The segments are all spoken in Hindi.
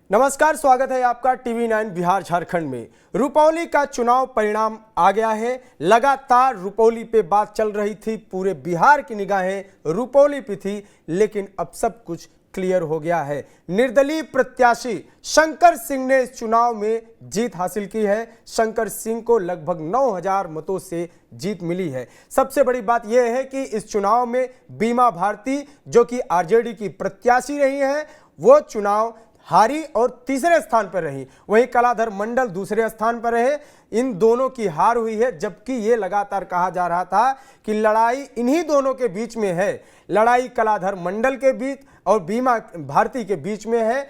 नमस्कार, स्वागत है आपका टीवी9 बिहार झारखंड में। रुपौली का चुनाव परिणाम आ गया है। लगातार रुपौली पे बात चल रही थी, पूरे बिहार की निगाहें रुपौली पे थी, लेकिन अब सब कुछ क्लियर हो गया है। निर्दलीय प्रत्याशी शंकर सिंह ने इस चुनाव में जीत हासिल की है। शंकर सिंह को लगभग 9000 मतों से जीत मिली है। सबसे बड़ी बात यह है कि इस चुनाव में बीमा भारती, जो कि आरजेडी की प्रत्याशी रही हैं, वो चुनाव हारी और तीसरे स्थान पर रही। वहीं कलाधर मंडल दूसरे स्थान पर रहे। इन दोनों की हार हुई है, जबकि ये लगातार कहा जा रहा था कि लड़ाई इन्हीं दोनों के बीच में है। लड़ाई कलाधर मंडल के बीच और बीमा भारती के बीच में है।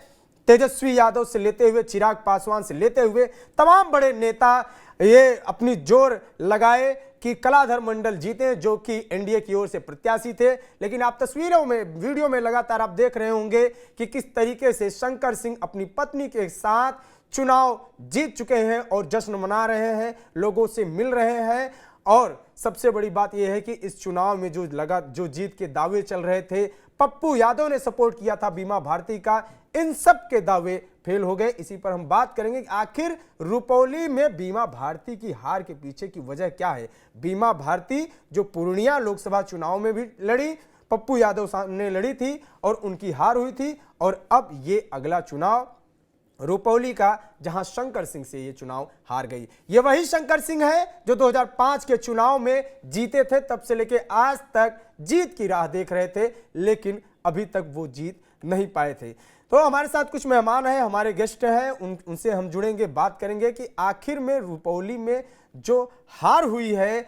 तेजस्वी यादव से लेते हुए चिराग पासवान से लेते हुए तमाम बड़े नेता ये अपनी जोर लगाए कि कलाधर मंडल जीते, जो कि एनडीए की ओर से प्रत्याशी थे। लेकिन आप तस्वीरों में, वीडियो में लगातार आप देख रहे होंगे कि किस तरीके से शंकर सिंह अपनी पत्नी के साथ चुनाव जीत चुके हैं और जश्न मना रहे हैं, लोगों से मिल रहे हैं। और सबसे बड़ी बात यह है कि इस चुनाव में जो जीत के दावे चल रहे थे, पप्पू यादव ने सपोर्ट किया था बीमा भारती का, इन सब के दावे फेल हो गए। इसी पर हम बात करेंगे कि आखिर रुपौली में बीमा भारती की हार के पीछे की वजह क्या है। बीमा भारती जो पूर्णिया लोकसभा चुनाव में भी लड़ी, पप्पू यादव सामने लड़ी थी और उनकी हार हुई थी, और अब ये अगला चुनाव रुपौली का, जहां शंकर सिंह से ये चुनाव हार गई। ये वही शंकर सिंह है जो 2005 के चुनाव में जीते थे। तब से लेके आज तक जीत की राह देख रहे थे, लेकिन अभी तक वो जीत नहीं पाए थे। तो हमारे साथ कुछ मेहमान हैं, हमारे गेस्ट हैं, उनसे हम जुड़ेंगे, बात करेंगे कि आखिर में रुपौली में जो हार हुई है,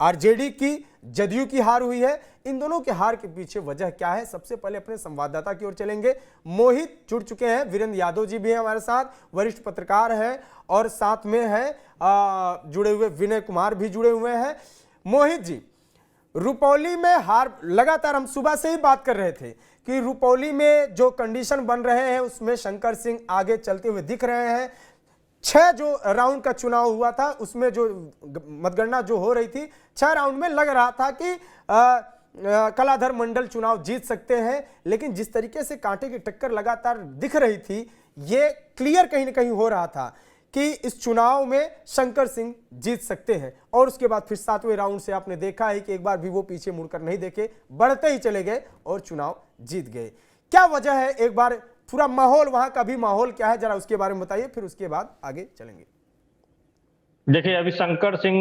आरजेडी की, जदयू की हार हुई है, इन दोनों के हार के पीछे वजह क्या है। सबसे पहले अपने संवाददाता की ओर चलेंगे। मोहित जुड़ चुके हैं, वीरेंद्र यादव जी भी हैं हमारे साथ, वरिष्ठ पत्रकार हैं, और साथ में हैं जुड़े हुए विनय कुमार भी जुड़े हुए हैं। मोहित जी, रुपौली में हार, लगातार हम सुबह से ही बात कर रहे थे कि रुपौली में जो कंडीशन बन रहे हैं उसमें शंकर सिंह आगे चलते हुए दिख रहे हैं। 6 जो राउंड का चुनाव हुआ था उसमें जो मतगणना जो हो रही थी, 6 राउंड में लग रहा था कि कलाधर मंडल चुनाव जीत सकते हैं, लेकिन जिस तरीके से कांटे की टक्कर लगातार दिख रही थी, ये क्लियर कहीं ना कहीं हो रहा था कि इस चुनाव में शंकर सिंह जीत सकते हैं। और उसके बाद फिर 7वें राउंड से आपने देखा है कि एक बार भी वो पीछे मुड़कर नहीं देखे, बढ़ते ही चले गए और चुनाव जीत गए। क्या वजह है, एक बार पूरा माहौल, वहां का भी माहौल क्या है, जरा उसके बारे में बताइए, फिर उसके बाद आगे चलेंगे। देखिए, अभी शंकर सिंह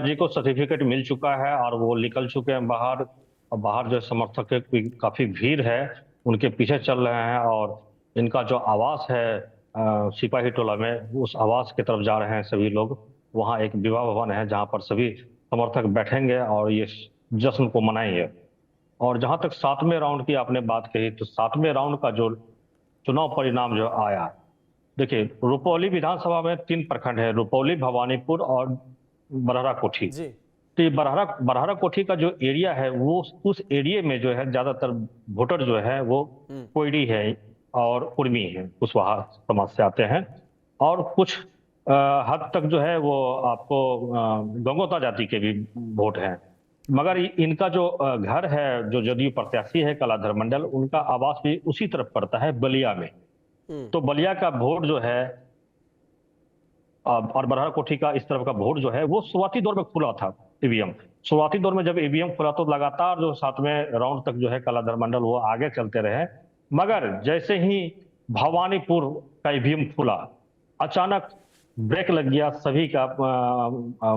जी को सर्टिफिकेट मिल चुका है और वो निकल चुके हैं बाहर। और बाहर जो समर्थक की काफी भीड़ है, उनके पीछे चल रहे हैं, और इनका जो आवास है सिपाही टोला में, उस आवास की तरफ जा रहे हैं सभी लोग। वहाँ एक विवाह भवन है जहाँ पर सभी समर्थक बैठेंगे और ये जश्न को मनाएंगे। और जहाँ तक 7वें राउंड की आपने बात कही, तो 7वें राउंड का जो चुनाव परिणाम जो आया, देखिए, रुपौली विधानसभा में 3 प्रखंड है, रुपौली, भवानीपुर और बरहरा कोठी। तो ये बरहरा कोठी का जो एरिया है, वो उस एरिया में जो है ज्यादातर वोटर जो है वो कोयडी है और उर्मी है, कुशवाहा समाज से आते हैं। और कुछ हद तक जो है वो आपको गंगोता जाति के भी वोट हैं। मगर इनका जो घर है, जो जदयू प्रत्याशी है कलाधर मंडल, उनका आवास भी उसी तरफ पड़ता है, बलिया में। तो बलिया का वोट जो है और बरहरा कोठी का इस तरफ का वोट जो है, वो शुरुआती दौर में खुला था ईवीएम। शुरुआती दौर में जब ईवीएम खुला तो लगातार जो 7वें राउंड तक जो है कलाधर मंडल वो आगे चलते रहे। मगर जैसे ही भवानीपुर का ईवीएम खुला, अचानक ब्रेक लग गया सभी का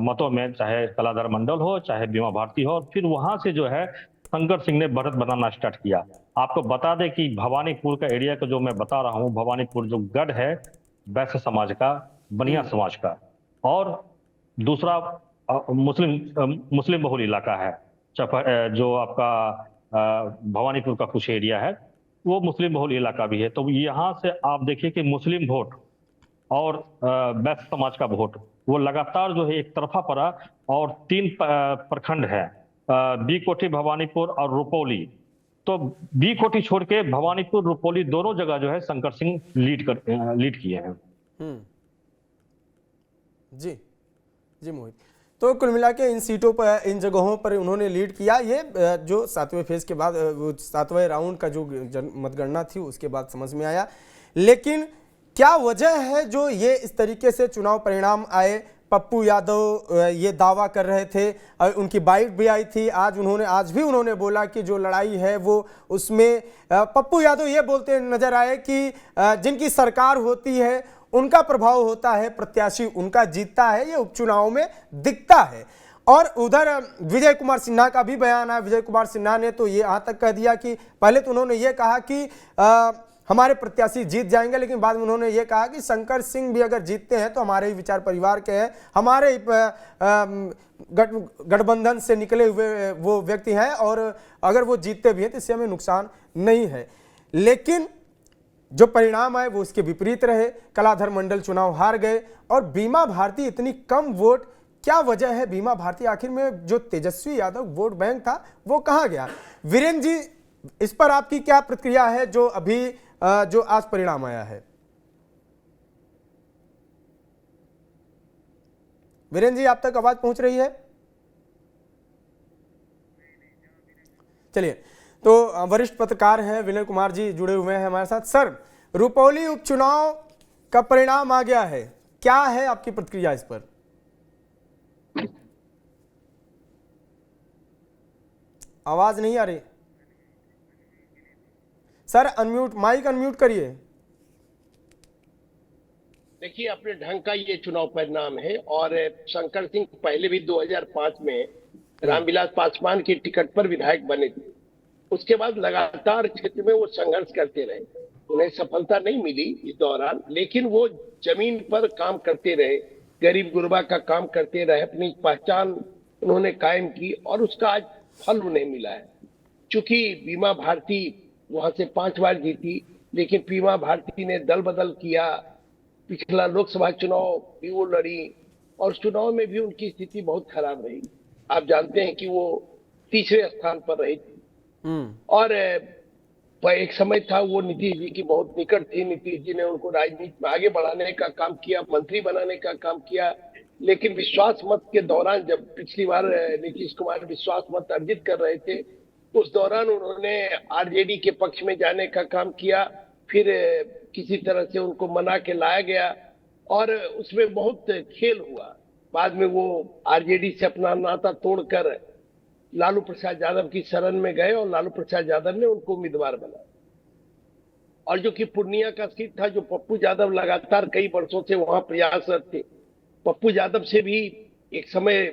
मतों में, चाहे कलाधर मंडल हो चाहे बीमा भारती हो। फिर वहां से जो है शंकर सिंह ने बढ़त बनाना स्टार्ट किया। आपको बता दें कि भवानीपुर का एरिया का जो मैं बता रहा हूँ, भवानीपुर जो गढ़ है वैश्य समाज का, बनिया समाज का, और दूसरा मुस्लिम बहुल इलाका है। जो आपका भवानीपुर का कुछ एरिया है वो मुस्लिम बहुल इलाका भी है। तो यहाँ से आप देखिए कि मुस्लिम वोट और वैश्य समाज का वोट वो लगातार जो है एक तरफा पड़ा। और 3 प्रखंड है, बी कोठी, भवानीपुर और रुपौली। तो बी कोठी छोड़ के भवानीपुर, रुपौली दोनों जगह जो है शंकर सिंह लीड किए हैं। जी जी मोहित, तो कुल मिला के इन सीटों पर, इन जगहों पर उन्होंने लीड किया। ये जो 7वें फेज के बाद, वो 7वें राउंड का जो मतगणना थी उसके बाद समझ में आया। लेकिन क्या वजह है जो ये इस तरीके से चुनाव परिणाम आए? पप्पू यादव ये दावा कर रहे थे, उनकी बाइट भी आई थी, आज भी उन्होंने बोला कि जो लड़ाई है वो उसमें पप्पू यादव ये बोलते नजर आए कि जिनकी सरकार होती है उनका प्रभाव होता है, प्रत्याशी उनका जीतता है, ये उपचुनाव में दिखता है। और उधर विजय कुमार सिन्हा का भी बयान है। विजय कुमार सिन्हा ने तो ये यहाँ तक कह दिया कि पहले तो उन्होंने ये कहा कि हमारे प्रत्याशी जीत जाएंगे, लेकिन बाद में उन्होंने ये कहा कि शंकर सिंह भी अगर जीतते हैं तो हमारे ही विचार परिवार के हैं, हमारे गठबंधन से निकले हुए वो व्यक्ति हैं, और अगर वो जीतते भी हैं तो इससे हमें नुकसान नहीं है। लेकिन जो परिणाम आए वो उसके विपरीत रहे। कलाधर मंडल चुनाव हार गए और बीमा भारती इतनी कम वोट, क्या वजह है? बीमा भारती आखिर में जो तेजस्वी यादव वोट बैंक था वो कहाँ गया? वीरेंद्र जी, इस पर आपकी क्या प्रतिक्रिया है जो अभी जो आज परिणाम आया है? वीरेंद्र जी, आप तक आवाज पहुंच रही है? चलिए, तो वरिष्ठ पत्रकार हैं विनय कुमार जी जुड़े हुए हैं हमारे साथ। सर, रुपौली उपचुनाव का परिणाम आ गया है, क्या है आपकी प्रतिक्रिया इस पर? आवाज नहीं आ रही सर, अनम्यूट, माइक अनम्यूट करिए। देखिए, अपने ढंग का ये चुनाव परिणाम है। और शंकर सिंह पहले भी 2005 में रामविलास पासवान की टिकट पर विधायक बने थे। उसके बाद लगातार क्षेत्र में वो संघर्ष करते रहे, उन्हें सफलता नहीं मिली इस दौरान, लेकिन वो जमीन पर काम करते रहे, गरीब गुरबा का काम करते रहे, अपनी पहचान उन्होंने कायम की और उसका आज फल उन्हें मिला है। चूंकि बीमा भारती वहां से 5 बार जीती, लेकिन बीमा भारती ने दल बदल किया। पिछला लोकसभा चुनाव भी वो लड़ी और चुनाव में भी उनकी स्थिति बहुत खराब रही। आप जानते हैं कि वो तीसरे स्थान पर रही थी। और एक समय था वो नीतीश जी की बहुत निकट थी। नीतीश जी ने उनको राजनीति में आगे बढ़ाने का काम किया, मंत्री बनाने का काम किया। लेकिन विश्वास मत के दौरान, जब पिछली बार नीतीश कुमार विश्वास मत अर्जित कर रहे थे, उस दौरान उन्होंने आरजेडी के पक्ष में जाने का काम किया। फिर किसी तरह से उनको मना के लाया गया और उसमें बहुत खेल हुआ। बाद में वो आरजेडी से अपना नाता तोड़कर लालू प्रसाद यादव की शरण में गए और लालू प्रसाद यादव ने उनको उम्मीदवार बनाया। और जो कि पूर्णिया का सीट था, जो पप्पू यादव लगातार कई वर्षों से वहां प्रयासरत थे। पप्पू यादव से भी एक समय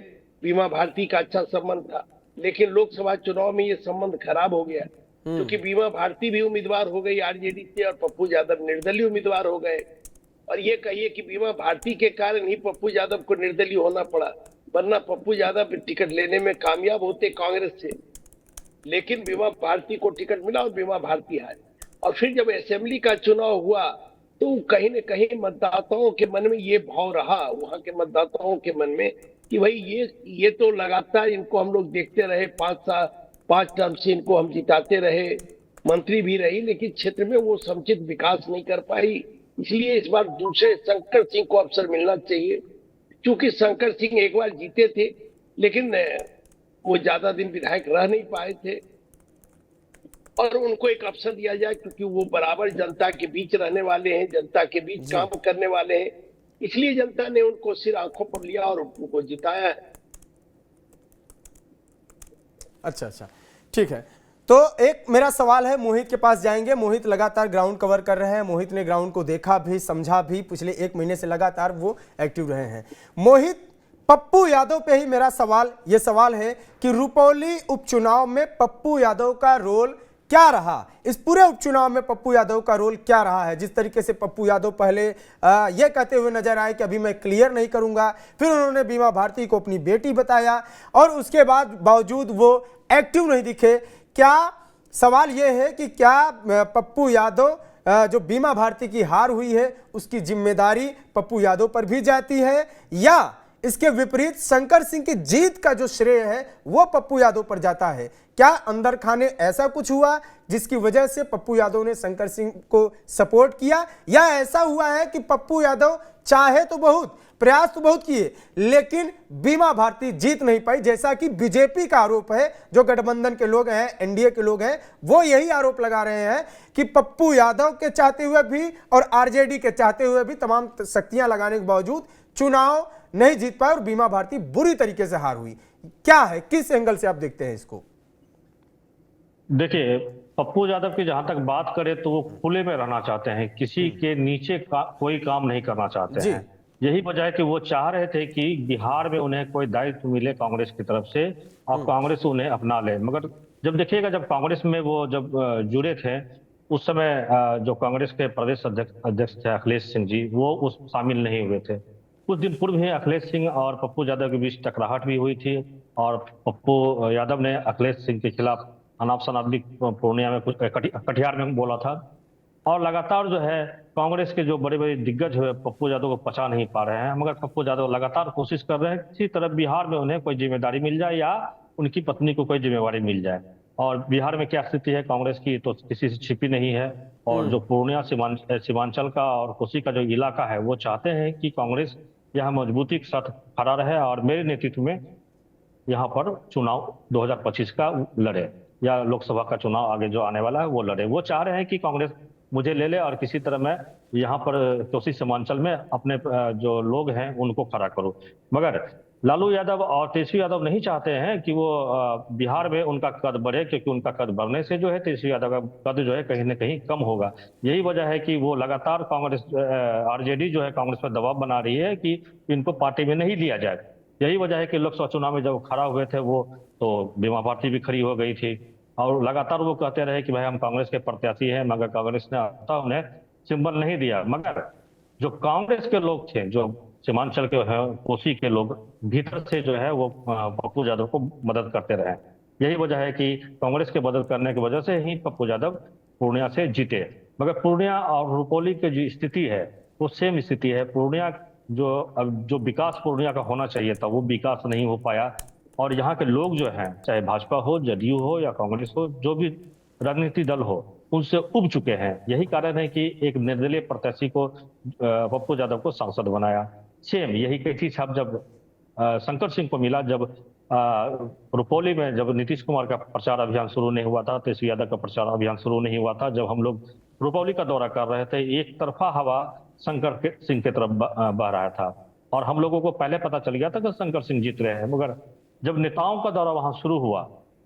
बीमा भारती का अच्छा संबंध था, लेकिन लोकसभा चुनाव में ये संबंध खराब हो गया, क्योंकि बीमा भारती भी उम्मीदवार हो गई आरजेडी से और पप्पू यादव निर्दलीय उम्मीदवार हो गए। और ये कहिए कि बीमा भारती के कारण ही पप्पू यादव को निर्दलीय होना पड़ा, वरना पप्पू यादव टिकट लेने में कामयाब होते कांग्रेस से। लेकिन बीमा भारती को टिकट मिला और बीमा भारती हारी। और फिर जब असेंबली का चुनाव हुआ तो कहीं न कहीं मतदाताओं के मन में ये भाव रहा, वहां के मतदाताओं के मन में, कि भाई ये तो लगातार इनको हम लोग देखते रहे, 5 टर्म से इनको हम जिताते रहे, मंत्री भी रही, लेकिन क्षेत्र में वो समुचित विकास नहीं कर पाई। इसलिए इस बार दूसरे शंकर सिंह को अवसर मिलना चाहिए। क्योंकि शंकर सिंह एक बार जीते थे, लेकिन वो ज्यादा दिन विधायक रह नहीं पाए थे, और उनको एक अवसर दिया जाए, क्योंकि वो बराबर जनता के बीच रहने वाले हैं, जनता के बीच काम करने वाले हैं। इसलिए जनता ने उनको सिर आंखों पर लिया और उनको जिताया है। अच्छा, ठीक है। तो एक मेरा सवाल है, मोहित के पास जाएंगे। मोहित लगातार ग्राउंड कवर कर रहे हैं, मोहित ने ग्राउंड को देखा भी, समझा भी, पिछले 1 महीने से लगातार वो एक्टिव रहे हैं। मोहित, पप्पू यादव पे ही मेरा सवाल है कि रुपौली उपचुनाव में पप्पू यादव का रोल क्या रहा? इस पूरे उपचुनाव में पप्पू यादव का रोल क्या रहा है? जिस तरीके से पप्पू यादव पहले ये कहते हुए नजर आए कि अभी मैं क्लियर नहीं करूंगा, फिर उन्होंने बीमा भारती को अपनी बेटी बताया और उसके बाद बावजूद वो एक्टिव नहीं दिखे। क्या सवाल ये है कि क्या पप्पू यादव जो बीमा भारती की हार हुई है उसकी जिम्मेदारी पप्पू यादव पर भी जाती है, या इसके विपरीत शंकर सिंह की जीत का जो श्रेय है वो पप्पू यादव पर जाता है। क्या अंदर खाने ऐसा कुछ हुआ जिसकी वजह से पप्पू यादव ने शंकर सिंह को सपोर्ट किया, या ऐसा हुआ है कि पप्पू यादव चाहे तो बहुत, प्रयास तो बहुत किए, लेकिन बीमा भारती जीत नहीं पाई, जैसा कि बीजेपी का आरोप है। जो गठबंधन के लोग हैं, एनडीए के लोग हैं, वो यही आरोप लगा रहे हैं कि पप्पू यादव के चाहते हुए भी और आरजेडी के चाहते हुए भी तमाम शक्तियां लगाने के बावजूद चुनाव नहीं जीत पाए और बीमा भारती बुरी तरीके से हार हुई। क्या है, किस एंगल से आप देखते हैं इसको? देखिए, पप्पू यादव की जहां तक बात करें तो वो खुले में रहना चाहते हैं, किसी के नीचे कोई काम नहीं करना चाहते जी। हैं। यही वजह है कि वो चाह रहे थे कि बिहार में उन्हें कोई दायित्व मिले कांग्रेस की तरफ से और कांग्रेस उन्हें अपना ले। मगर जब देखिएगा, जब कांग्रेस में वो जब जुड़े थे उस समय जो कांग्रेस के प्रदेश अध्यक्ष थे अखिलेश सिंह जी, वो उस शामिल नहीं हुए थे। कुछ दिन पूर्व ही अखिलेश सिंह और पप्पू यादव के बीच टकराहट भी हुई थी और पप्पू यादव ने अखिलेश सिंह के खिलाफ अनाप शनाप भी पूर्णिया में कुछ कटिहार में बोला था। और लगातार जो है कांग्रेस के जो बड़े बड़े दिग्गज है पप्पू यादव को पचा नहीं पा रहे हैं, मगर पप्पू यादव लगातार कोशिश कर रहे हैं किसी तरह बिहार में उन्हें कोई जिम्मेदारी मिल जाए या उनकी पत्नी को कोई जिम्मेदारी मिल जाए। और बिहार में क्या स्थिति है कांग्रेस की तो किसी से छिपी नहीं है। और जो पूर्णिया सीमांचल का और कोसी का जो इलाका है वो चाहते हैं कि कांग्रेस यहाँ मजबूती के साथ खड़ा रहे और मेरे नेतृत्व में यहाँ पर चुनाव 2025 का लड़े या लोकसभा का चुनाव आगे जो आने वाला है वो लड़े। वो चाह रहे हैं कि कांग्रेस मुझे ले ले और किसी तरह मैं यहाँ पर कोसी सीमांचल में अपने जो लोग हैं उनको खड़ा करूं। मगर लालू यादव और तेजस्वी यादव नहीं चाहते हैं कि वो बिहार में उनका कद बढ़े, क्योंकि उनका कद बढ़ने से जो है तेजस्वी यादव का कद जो है कहीं ना कहीं कम होगा। यही वजह है कि वो लगातार कांग्रेस आरजेडी जो है कांग्रेस पर दबाव बना रही है कि इनको पार्टी में नहीं लिया जाए। यही वजह है कि लोकसभा चुनाव में जब खड़ा हुए थे वो तो बीमा भारती भी खड़ी हो गई थी और लगातार वो कहते रहे कि भाई हम कांग्रेस के प्रत्याशी हैं, मगर कांग्रेस ने उन्हें सिंबल नहीं दिया। मगर जो कांग्रेस के लोग थे, जो सीमांचल के हैं, कोसी के लोग, भीतर से जो है वो पप्पू यादव को मदद करते रहे। यही वजह है कि कांग्रेस के मदद करने की वजह से ही पप्पू यादव पूर्णिया से जीते। मगर पूर्णिया और रुपौली की जो स्थिति है वो सेम स्थिति है। पूर्णिया जो विकास पूर्णिया का होना चाहिए था वो विकास नहीं हो पाया। और यहाँ के लोग जो हैं, चाहे भाजपा हो, जदयू हो या कांग्रेस हो, जो भी राजनीतिक दल हो, उनसे उब चुके हैं। यही कारण है कि एक निर्दलीय प्रत्याशी को पप्पू यादव को सांसद बनाया। सेम यही कैथी छाप जब शंकर सिंह को मिला, जब रुपौली में जब नीतीश कुमार का प्रचार अभियान शुरू नहीं हुआ था, तेजस्वी यादव का प्रचार अभियान शुरू नहीं हुआ था, जब हम लोग रुपौली का दौरा कर रहे थे, एक तरफा हवा शंकर सिंह की तरफ बह रहा था और हम लोगों को पहले पता चल गया था कि शंकर सिंह जीत रहे हैं। मगर जब नेताओं का दौरा वहां शुरू हुआ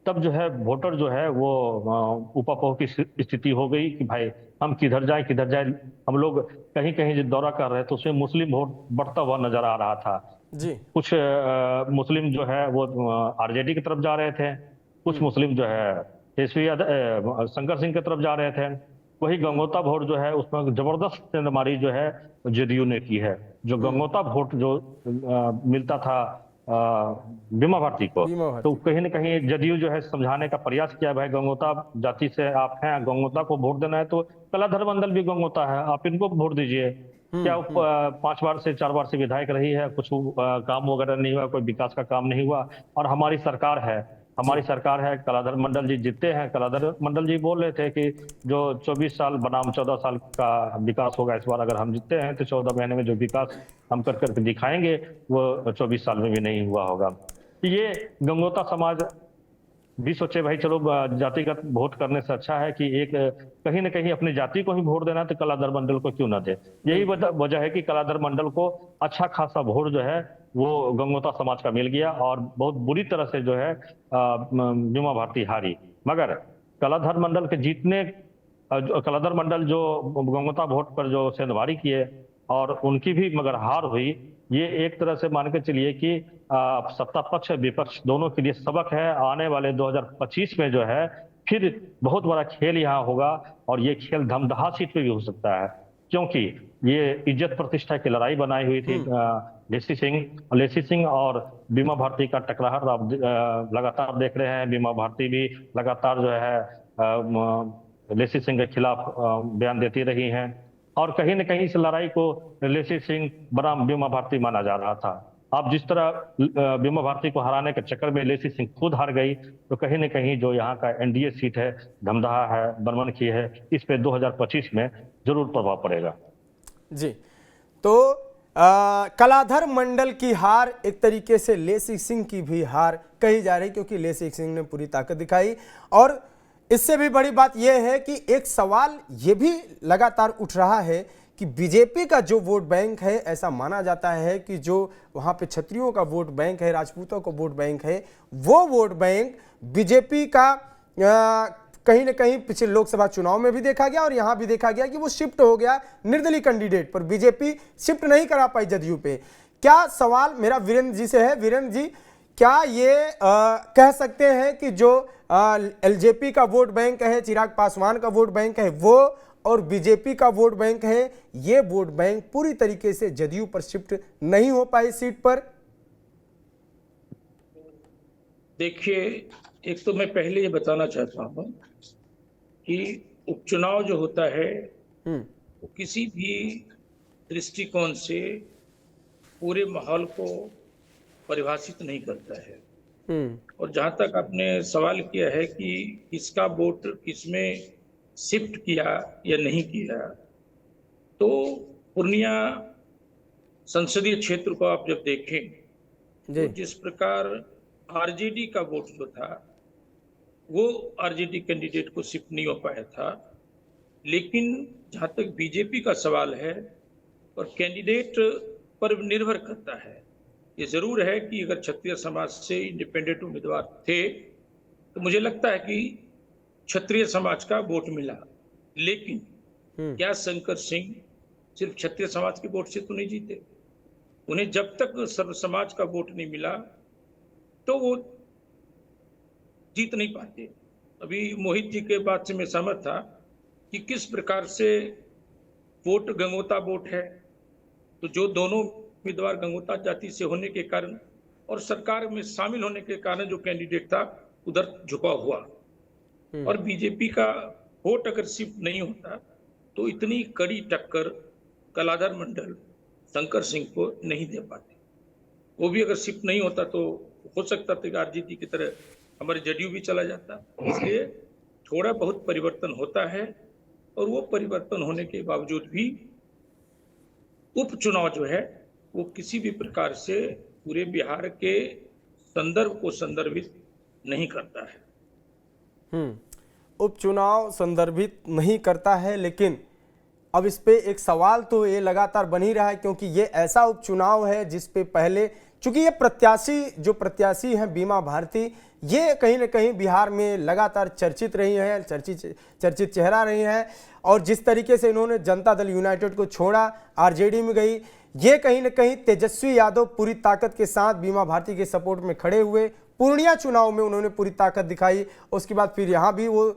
तब जो है वोटर जो है वो ऊपापोह की स्थिति हो गई कि भाई हम किधर जाए। हम लोग कहीं कहीं जो दौरा कर रहे थे उसमें मुस्लिम वोट बढ़ता हुआ नजर आ रहा था जी। कुछ मुस्लिम जो है वो आरजेडी की तरफ जा रहे थे, कुछ मुस्लिम जो है तेजस्वी यादव शंकर सिंह की तरफ जा रहे थे। वही गंगोता वोट जो है उसमें जबरदस्त सेंधमारी जो है जेडीयू ने की है। जो गंगोता वोट जो मिलता था बीमा भारती को, तो कहीं ना कहीं जदयू जो है समझाने का प्रयास किया, भाई गंगोता जाति से आप हैं, गंगोता को वोट देना है तो कलाधर मंडल भी गंगोता है, आप इनको वोट दीजिए। क्या 5 बार से 4 बार से विधायक रही है, कुछ काम वगैरह नहीं हुआ, कोई विकास का काम नहीं हुआ और हमारी सरकार है, कलाधर मंडल जी जीतते हैं। कलाधर मंडल जी बोल रहे थे कि जो 24 साल बनाम 14 साल का विकास होगा इस बार, अगर हम जीतते हैं तो 14 महीने में जो विकास हम करके दिखाएंगे वो 24 साल में भी नहीं हुआ होगा। ये गंगोता समाज भी सोचे भाई चलो जातिगत वोट करने से अच्छा है कि एक कहीं ना कहीं अपनी जाति को ही वोट देना, तो कलाधर मंडल को क्यों ना दे। यही वजह है कि कलाधर मंडल को अच्छा खासा वोट जो है वो गंगोता समाज का मिल गया और बहुत बुरी तरह से जो है बीमा भारती हारी। मगर कलाधर मंडल के जीतने, कलाधर मंडल जो गंगोता वोट पर जो सेंधमारी किए और उनकी भी मगर हार हुई, ये एक तरह से मान के चलिए कि सत्ता पक्ष विपक्ष दोनों के लिए सबक है। आने वाले 2025 में जो है फिर बहुत बड़ा खेल यहाँ होगा और ये खेल धमदहा सीट पे भी हो सकता है, क्योंकि ये इज्जत प्रतिष्ठा की लड़ाई बनाई हुई थी। लेसी सिंह और बीमा भारती का टकराहट आप लगातार देख रहे हैं। बीमा भारती भी लगातार जो है लेसी सिंह के खिलाफ बयान देती रही हैं और कहीं न कहीं इस लड़ाई को लेसी सिंह बनाम बीमा भारती माना जा रहा था। आप जिस तरह बीमा भारती को हराने के चक्कर में लेसी सिंह खुद हार गई, तो कहीं न कहीं जो यहाँ का एनडीए सीट है, धमदाहा है, बनमनखी है, इस पे 2025 में जरूर प्रभाव पड़ेगा। जी, तो कलाधर मंडल की हार एक तरीके से लेसी सिंह की भी हार कही जा रही, क्योंकि लेसी सिंह ने पूरी ताकत दिखाई। और इससे भी बड़ी बात यह है कि एक सवाल ये भी लगातार उठ रहा है कि बीजेपी का जो वोट बैंक है, ऐसा माना जाता है कि जो वहाँ पे क्षत्रियों का वोट बैंक है, राजपूतों का वोट बैंक है, वो वोट बैंक बीजेपी का कहीं ना कहीं पिछले लोकसभा चुनाव में भी देखा गया और यहाँ भी देखा गया कि वो शिफ्ट हो गया निर्दलीय कैंडिडेट पर, बीजेपी शिफ्ट नहीं करा पाई जदयू पे। क्या सवाल मेरा वीरेंद्र जी से है, वीरेंद्र जी क्या ये कह सकते हैं कि जो एलजेपी का वोट बैंक है, चिराग पासवान का वोट बैंक है, वो और बीजेपी का वोट बैंक है, ये वोट बैंक पूरी तरीके से जदयू पर शिफ्ट नहीं हो पाई सीट पर? देखिए, एक तो मैं पहले ये बताना चाहता हूं कि उपचुनाव जो होता है वो किसी भी दृष्टिकोण से पूरे माहौल को परिभाषित नहीं करता है। और जहां तक आपने सवाल किया है कि किसका वोट किसमें शिफ्ट किया या नहीं किया, तो पूर्णिया संसदीय क्षेत्र को आप जब देखें तो जिस प्रकार आरजेडी का वोट जो था वो आरजेडी कैंडिडेट को शिफ्ट नहीं हो पाया था, लेकिन जहां तक बीजेपी का सवाल है और कैंडिडेट पर निर्भर करता है। ये जरूर है कि अगर क्षत्रिय समाज से इंडिपेंडेंट उम्मीदवार थे तो मुझे लगता है कि क्षत्रिय समाज का वोट मिला, लेकिन क्या शंकर सिंह सिर्फ क्षत्रिय समाज के वोट से तो नहीं जीते? उन्हें जब तक सर्व समाज का वोट नहीं मिला तो वो जीत नहीं पाते। अभी मोहित जी के बात से मैं सहमत था कि किस प्रकार से वोट गंगोता वोट है, तो जो दोनों उम्मीदवार गंगोता जाति से होने के कारण और सरकार में शामिल होने के कारण जो कैंडिडेट था उधर झुका हुआ, और बीजेपी का वोट अगर शिफ्ट नहीं होता तो इतनी कड़ी टक्कर कलाधर मंडल शंकर सिंह को नहीं दे पाते। वो भी अगर शिफ्ट नहीं होता तो हो सकता था कि आरजेडी की तरह हमारे जदयू भी चला जाता। इसलिए थोड़ा बहुत परिवर्तन होता है, और वो परिवर्तन होने के बावजूद भी उपचुनाव जो है वो किसी भी प्रकार से पूरे बिहार के संदर्भ को संदर्भित नहीं करता है। उपचुनाव संदर्भित नहीं करता है, लेकिन अब इस पे एक सवाल तो ये लगातार बन ही रहा है, क्योंकि ये ऐसा उपचुनाव है जिस पे पहले, चूंकि ये प्रत्याशी हैं बीमा भारती, ये कहीं ना कहीं बिहार में लगातार चर्चित रही हैं, चर्चित चेहरा रही हैं, और जिस तरीके से इन्होंने जनता दल यूनाइटेड को छोड़ा, आरजेडी में गई, ये कहीं ना कहीं तेजस्वी यादव पूरी ताकत के साथ बीमा भारती के सपोर्ट में खड़े हुए, पूर्णिया चुनाव में उन्होंने पूरी ताकत दिखाई, उसके बाद फिर यहाँ भी वो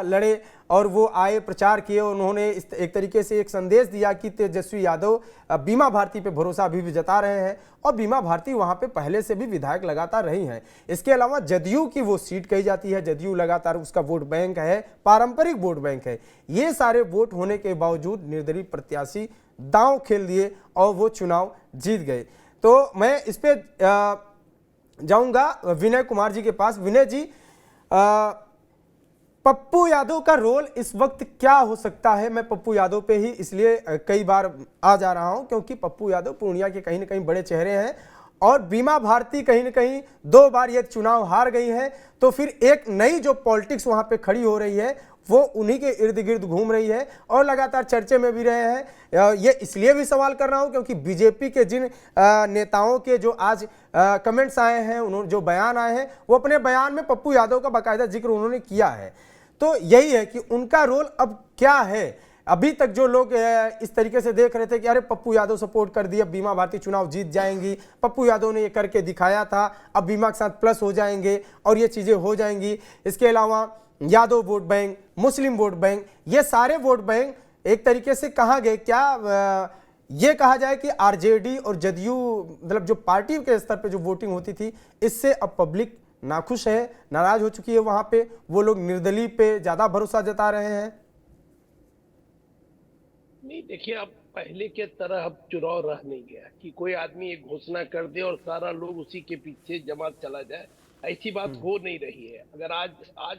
लड़े और वो आए, प्रचार किए, उन्होंने एक तरीके से एक संदेश दिया कि तेजस्वी यादव बीमा भारती पे भरोसा अभी भी जता रहे हैं, और बीमा भारती वहाँ पे पहले से भी विधायक लगातार रही हैं। इसके अलावा जदयू की वो सीट कही जाती है, जदयू लगातार उसका वोट बैंक है, पारंपरिक वोट बैंक है। ये सारे वोट होने के बावजूद निर्दलीय प्रत्याशी दांव खेल दिए और वो चुनाव जीत गए। तो मैं इस पे जाऊंगा विनय कुमार जी के पास। विनय जी, पप्पू यादव का रोल इस वक्त क्या हो सकता है? मैं पप्पू यादव पे ही इसलिए कई बार आ जा रहा हूं क्योंकि पप्पू यादव पूर्णिया के कहीं ना कहीं बड़े चेहरे हैं, और बीमा भारती कहीं ना कहीं 2 बार ये चुनाव हार गई है, तो फिर एक नई जो पॉलिटिक्स वहां पे खड़ी हो रही है वो उन्हीं के इर्द गिर्द घूम रही है और लगातार चर्चे में भी रहे हैं। ये इसलिए भी सवाल कर रहा हूं क्योंकि बीजेपी के जिन नेताओं के जो आज कमेंट्स आए हैं, उन्होंने जो बयान आए हैं, वो अपने बयान में पप्पू यादव का बाकायदा जिक्र उन्होंने किया है। तो यही है कि उनका रोल अब क्या है। अभी तक जो लोग इस तरीके से देख रहे थे कि अरे पप्पू यादव सपोर्ट कर दिया, बीमा भारती चुनाव जीत जाएंगी, पप्पू यादव ने ये करके दिखाया था, अब बीमा के साथ प्लस हो जाएंगे और ये चीज़ें हो जाएंगी। इसके अलावा यादव वोट बैंक, मुस्लिम वोट बैंक, ये सारे वोट बैंक एक तरीके से कहाँ गए? क्या ये कहा जाए कि आरजेडी और जदयू, मतलब जो पार्टी के स्तर पे जो वोटिंग होती थी, इससे अब पब्लिक नाखुश है, नाराज हो चुकी है, वहां पे वो लोग निर्दलीय पे ज्यादा भरोसा जता रहे हैं? नहीं, देखिए, अब पहले के तरह अब चुनाव रह नहीं गया कि कोई आदमी एक घोषणा कर दे और सारा लोग उसी के पीछे जमा चला जाए। ऐसी बात हो नहीं रही है। अगर आज आज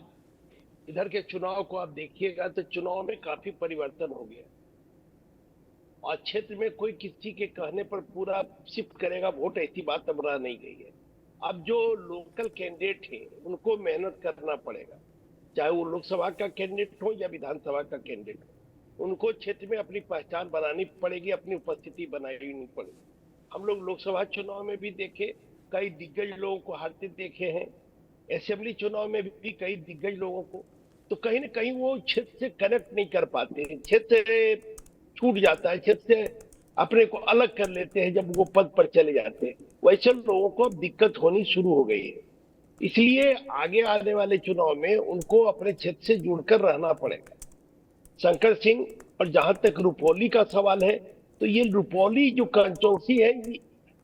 इधर के चुनाव को आप देखिएगा तो चुनाव में काफी परिवर्तन हो गया और क्षेत्र में कोई किसी के कहने पर पूरा शिफ्ट करेगा वोट, ऐसी बात अब रह नहीं गई है। अब जो लोकल कैंडिडेट है उनको मेहनत करना पड़ेगा, चाहे वो लोकसभा का कैंडिडेट हो या विधानसभा का कैंडिडेट हो। उनको क्षेत्र में अपनी पहचान बनानी पड़ेगी, अपनी उपस्थिति बनानी पड़ेगी। हम लोग लोकसभा चुनाव में भी देखे, कई दिग्गज लोगों को हारते देखे हैं। असेंबली चुनाव में भी कई दिग्गज लोगों को, तो कहीं ना कहीं वो क्षेत्र से कनेक्ट नहीं कर पाते, क्षेत्र से छूट जाता है, क्षेत्र से अपने को अलग कर लेते हैं जब वो पद पर चले जाते हैं। वैसे लोगों को अब दिक्कत होनी शुरू हो गई है। इसलिए आगे आने वाले चुनाव में उनको अपने क्षेत्र से जुड़कर रहना पड़ेगा। शंकर सिंह, और जहां तक रुपौली का सवाल है, तो ये रुपौली जो कंस्टिट्यूंसी है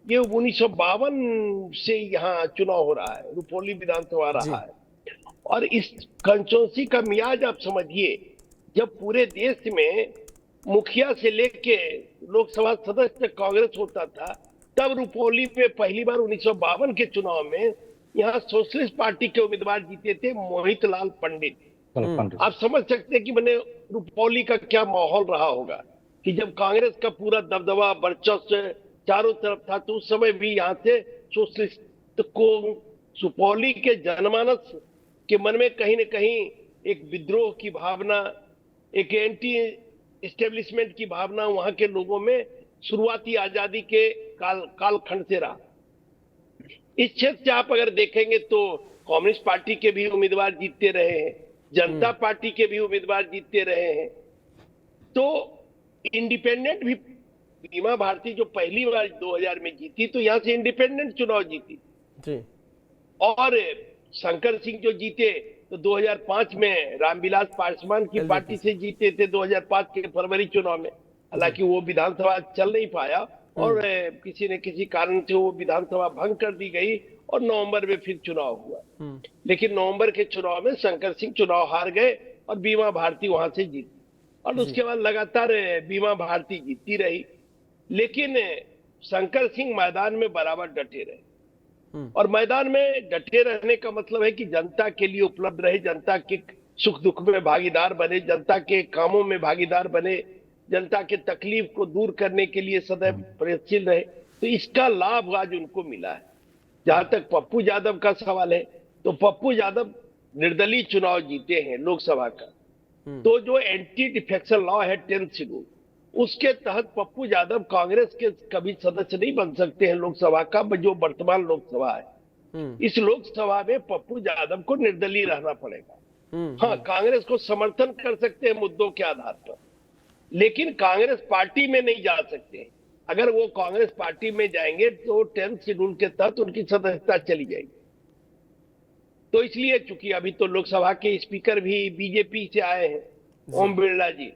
ये 1952 से यहाँ चुनाव हो रहा है, रुपौली विधानसभा रहा है। और इस कंस्टिट्यूंसी का मियाज आप समझिए, जब पूरे देश में मुखिया से लेके लोकसभा सदस्य तक कांग्रेस होता था, तब रुपौली में पहली बार 1952 के चुनाव में यहाँ सोशलिस्ट पार्टी के उम्मीदवार जीते थे, मोहित लाल पंडित। आप समझ सकते हैं कि मैंने रुपौली का क्या माहौल रहा होगा कि जब कांग्रेस का पूरा दबदबा वर्चस्व चारों तरफ था, तो उस समय भी यहाँ से सोशलिस्ट को, सुपौली के जनमानस के मन में कहीं न कहीं एक विद्रोह की भावना, एक एंटी एस्टेब्लिशमेंट की भावना वहां के लोगों में शुरुआती आजादी के कालखंड से रहा। इस क्षेत्र से आप अगर देखेंगे तो कम्युनिस्ट पार्टी के भी उम्मीदवार जीतते रहे हैं, जनता पार्टी के भी उम्मीदवार जीतते रहे हैं। तो इंडिपेंडेंट भी, बीमा भारती जो पहली बार 2000 में जीती, तो यहां से इंडिपेंडेंट चुनाव जीती जी। और शंकर सिंह जो जीते तो 2005 में रामविलास पासवान की पार्टी से जीते थे, 2005 के फरवरी चुनाव में। हालांकि वो विधानसभा चल नहीं पाया और किसी न किसी कारण से वो विधानसभा भंग कर दी गई और नवंबर में फिर चुनाव हुआ। लेकिन नवंबर के चुनाव में शंकर सिंह चुनाव हार गए और बीमा भारती वहां से जीती, और उसके बाद लगातार बीमा भारती जीतती रही। लेकिन शंकर सिंह मैदान में बराबर डटे रहे, और मैदान में डटे रहने का मतलब है कि जनता के लिए उपलब्ध रहे, जनता के सुख दुख में भागीदार बने, जनता के कामों में भागीदार बने, जनता के तकलीफ को दूर करने के लिए सदैव प्रयत्नशील रहे। तो इसका लाभ आज उनको मिला है। जहां तक पप्पू यादव का सवाल है, तो पप्पू यादव निर्दलीय चुनाव जीते हैं लोकसभा का। तो जो एंटी डिफेक्शन लॉ है 10th शेड्यूल, उसके तहत पप्पू यादव कांग्रेस के कभी सदस्य नहीं बन सकते हैं लोकसभा का, जो वर्तमान लोकसभा है। इस लोकसभा में पप्पू यादव को निर्दलीय रहना पड़ेगा। हाँ, कांग्रेस को समर्थन कर सकते हैं मुद्दों के आधार पर, लेकिन कांग्रेस पार्टी में नहीं जा सकते। अगर वो कांग्रेस पार्टी में जाएंगे तो 10th शेड्यूल के तहत उनकी सदस्यता चली जाएगी। तो इसलिए चूंकि अभी तो लोकसभा के स्पीकर भी बीजेपी से आए हैं, ओम बिरला जी,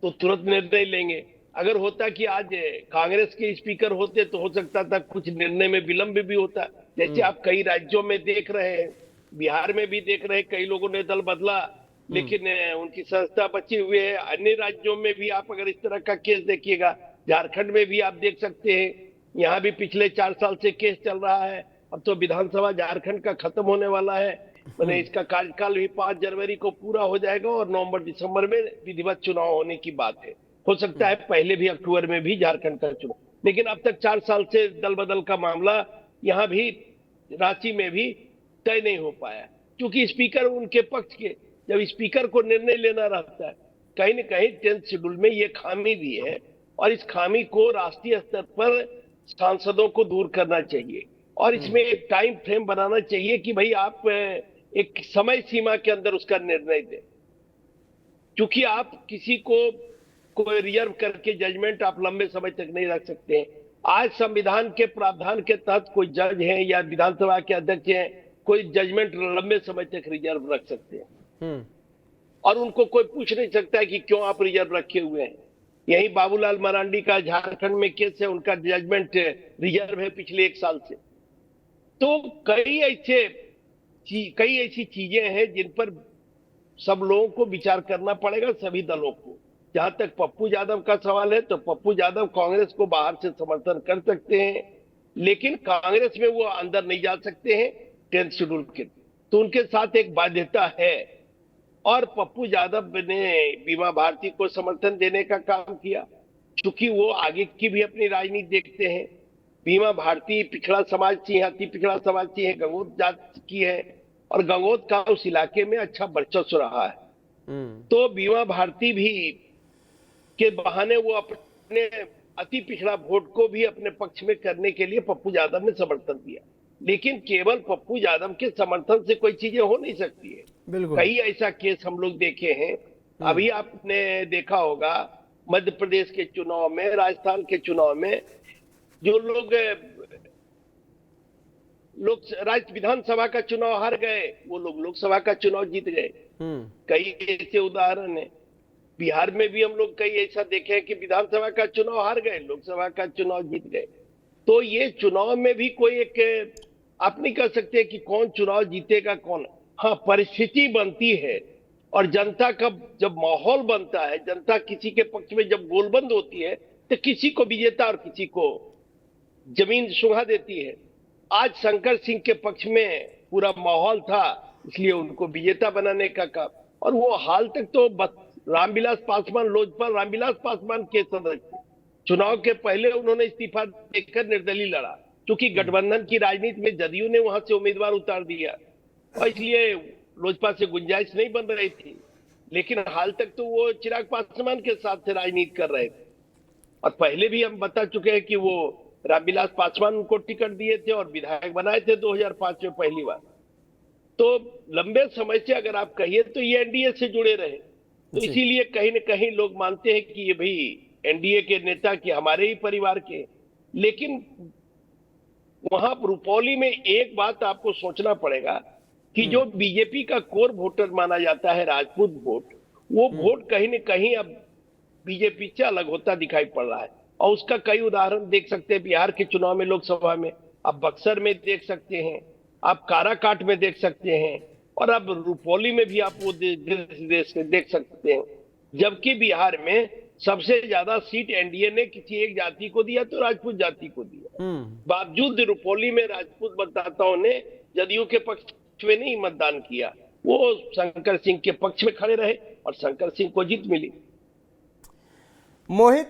तो तुरंत निर्णय लेंगे। अगर होता कि आज कांग्रेस के स्पीकर होते तो हो सकता था कुछ निर्णय में विलंब भी होता, जैसे आप कई राज्यों में देख रहे हैं, बिहार में भी देख रहे हैं, कई लोगों ने दल बदला लेकिन उनकी संस्था बची हुई है। अन्य राज्यों में भी आप अगर इस तरह का केस देखिएगा, झारखंड में भी आप देख सकते हैं, यहाँ भी पिछले 4 साल से केस चल रहा है। अब तो विधानसभा झारखंड का खत्म होने वाला है, मैंने इसका कार्यकाल भी 5 जनवरी को पूरा हो जाएगा और नवंबर दिसंबर में विधिवत चुनाव होने की बात है। हो सकता है पहले भी अक्टूबर में भी झारखंड का चुनाव, लेकिन अब तक 4 साल से दल बदल का मामला यहाँ भी रांची में भी तय नहीं हो पाया, क्योंकि स्पीकर उनके पक्ष के, जब स्पीकर को निर्णय लेना रहता है, कहीं न कहीं 10th शेड्यूल में ये खामी भी है और इस खामी को राष्ट्रीय स्तर पर सांसदों को दूर करना चाहिए और इसमें एक टाइम फ्रेम बनाना चाहिए कि भाई आप एक समय सीमा के अंदर उसका निर्णय दें। क्योंकि आप किसी को कोई रिजर्व करके जजमेंट आप लंबे समय तक नहीं रख सकते हैं। आज संविधान के प्रावधान के तहत कोई जज है या विधानसभा के अध्यक्ष हैं, कोई जजमेंट लंबे समय तक रिजर्व रख सकते हैं और उनको कोई पूछ नहीं सकता है कि क्यों आप रिजर्व रखे हुए हैं। यही बाबूलाल मरांडी का झारखंड में केस है, उनका जजमेंट रिजर्व है पिछले 1 साल से। तो कई ऐसी चीजें हैं जिन पर सब लोगों को विचार करना पड़ेगा, सभी दलों को। जहां तक पप्पू यादव का सवाल है तो पप्पू यादव कांग्रेस को बाहर से समर्थन कर सकते हैं, लेकिन कांग्रेस में वो अंदर नहीं जा सकते हैं 10th शेड्यूल के, तो उनके साथ एक बाध्यता है। और पप्पू यादव ने बीमा भारती को समर्थन देने का काम किया, क्योंकि वो आगे की भी अपनी राजनीति देखते हैं। बीमा भारती पिछड़ा समाज की है, अति पिछड़ा समाज की है, गंगोत जात की है, और गंगोत का उस इलाके में अच्छा वर्चस्व रहा है। तो बीमा भारती भी के बहाने वो अपने अति पिछड़ा वोट को भी अपने पक्ष में करने के लिए पप्पू यादव ने समर्थन दिया, लेकिन केवल पप्पू यादव के समर्थन से कोई चीजें हो नहीं सकती है। बिल्कुल। कई ऐसा केस हम लोग देखे हैं। अभी आपने देखा होगा मध्य प्रदेश के चुनाव में, राजस्थान के चुनाव में, जो लोग विधानसभा का चुनाव हार गए, वो लोग लोकसभा का चुनाव जीत गए। कई ऐसे उदाहरण है। बिहार में भी हम लोग कई ऐसा देखे हैं कि विधानसभा का चुनाव हार गए, लोकसभा का चुनाव जीत गए। तो ये चुनाव में भी कोई एक आप नहीं कह सकते कि कौन चुनाव जीतेगा कौन। हाँ, परिस्थिति बनती है और जनता का जब माहौल बनता है, जनता किसी के पक्ष में जब गोलबंद होती है तो किसी को विजेता और किसी को जमीन सुंघा देती है। आज शंकर सिंह के पक्ष में पूरा माहौल था, इसलिए उनको विजेता बनाने का काम। और वो हाल तक तो रामविलास पासवान, लोजपा रामविलास पासवान के सदस्य, चुनाव के पहले उन्होंने इस्तीफा देकर निर्दलीय लड़ा, क्योंकि गठबंधन की राजनीति में जदयू ने वहां से उम्मीदवार उतार दिया और इसलिए लोजपा से गुंजाइश नहीं बन रही थी। लेकिन हाल तक तो वो चिराग पासवान के साथ से राजनीति कर रहे थे, और पहले भी हम बता चुके हैं कि वो रामविलास पासवान को टिकट दिए थे और विधायक बनाए थे 2005 में पहली बार। तो लंबे समय से अगर आप कहिए तो ये एनडीए से जुड़े रहे, तो इसीलिए कहीं न कहीं लोग मानते हैं कि ये भाई एनडीए के नेता कि हमारे ही परिवार के। लेकिन वहां रुपौली में एक बात आपको सोचना पड़ेगा कि जो बीजेपी का कोर वोटर माना जाता है, राजपूत वोट, वो वोट कहीं न कहीं अब बीजेपी से अलग होता दिखाई पड़ रहा है। और उसका कई उदाहरण देख सकते हैं बिहार के चुनाव में, लोकसभा में, आप बक्सर में देख सकते हैं, आप काराकाट में देख सकते हैं, और अब रुपौली में भी आप वो देख सकते हैं। जबकि बिहार में सबसे ज्यादा सीट एनडीए ने किसी एक जाति को दिया तो राजपूत जाति को दिया। बावजूद रुपौली में राजपूत मतदाताओं ने जदयू के पक्ष में नहीं मतदान किया, वो शंकर सिंह के पक्ष में खड़े रहे और शंकर सिंह को जीत मिली। मोहित,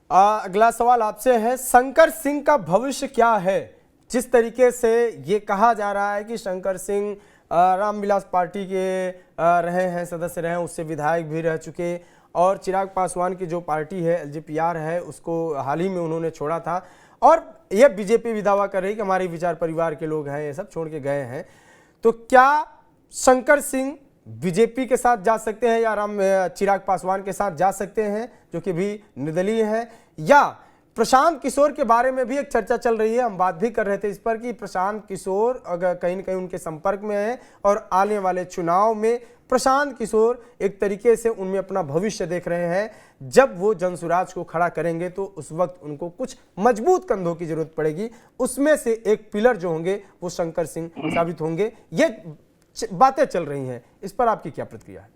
अगला सवाल आपसे है, शंकर सिंह का भविष्य क्या है? जिस तरीके से ये कहा जा रहा है कि शंकर सिंह रामविलास पार्टी के रहे हैं, सदस्य रहे हैं, उससे विधायक भी रह चुके, और चिराग पासवान की जो पार्टी है एलजेपीआर है उसको हाल ही में उन्होंने छोड़ा था, और यह बीजेपी भी दावा कर रही कि हमारे विचार परिवार के लोग हैं, ये सब छोड़ के गए हैं। तो क्या शंकर सिंह बीजेपी के साथ जा सकते हैं या चिराग पासवान के साथ जा सकते हैं जो कि भी निर्दलीय है? या प्रशांत किशोर के बारे में भी एक चर्चा चल रही है, हम बात भी कर रहे थे इस पर कि प्रशांत किशोर अगर कहीं न कहीं उनके संपर्क में है और आने वाले चुनाव में प्रशांत किशोर एक तरीके से उनमें अपना भविष्य देख रहे हैं। जब वो जनसुराज को खड़ा करेंगे तो उस वक्त उनको कुछ मजबूत कंधों की जरूरत पड़ेगी, उसमें से एक पिलर जो होंगे वो शंकर सिंह साबित होंगे। ये बातें चल रही हैं, इस पर आपकी क्या प्रतिक्रिया है?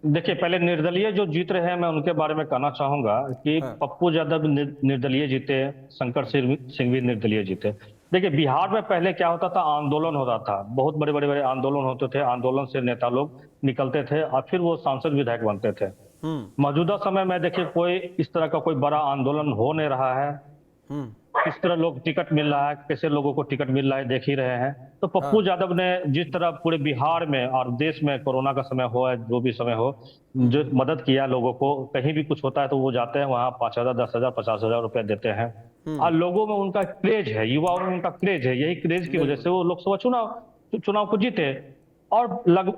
देखिए, पहले निर्दलीय जो जीत रहे हैं मैं उनके बारे में कहना चाहूंगा कि पप्पू यादव निर्दलीय जीते, शंकर सिंह भी निर्दलीय जीते। देखिए, बिहार में पहले क्या होता था, आंदोलन होता था, बहुत बड़े बड़े आंदोलन होते थे, आंदोलन से नेता लोग निकलते थे और फिर वो सांसद विधायक बनते थे। मौजूदा समय में देखिए कोई इस तरह का कोई बड़ा आंदोलन हो नहीं रहा है। किस तरह लोग टिकट मिल रहा है, कैसे लोगों को टिकट मिल रहा है देख ही रहे हैं। तो पप्पू यादव ने जिस तरह पूरे बिहार में और देश में कोरोना का समय हो, जो भी समय हो, जो मदद किया लोगों को, कहीं भी कुछ होता है तो वो जाते हैं वहां 5,000, 10,000, 50,000 रुपए देते हैं और लोगों में उनका क्रेज है, युवाओं में उनका क्रेज है। यही क्रेज की वजह से वो लोकसभा चुनाव को जीते। और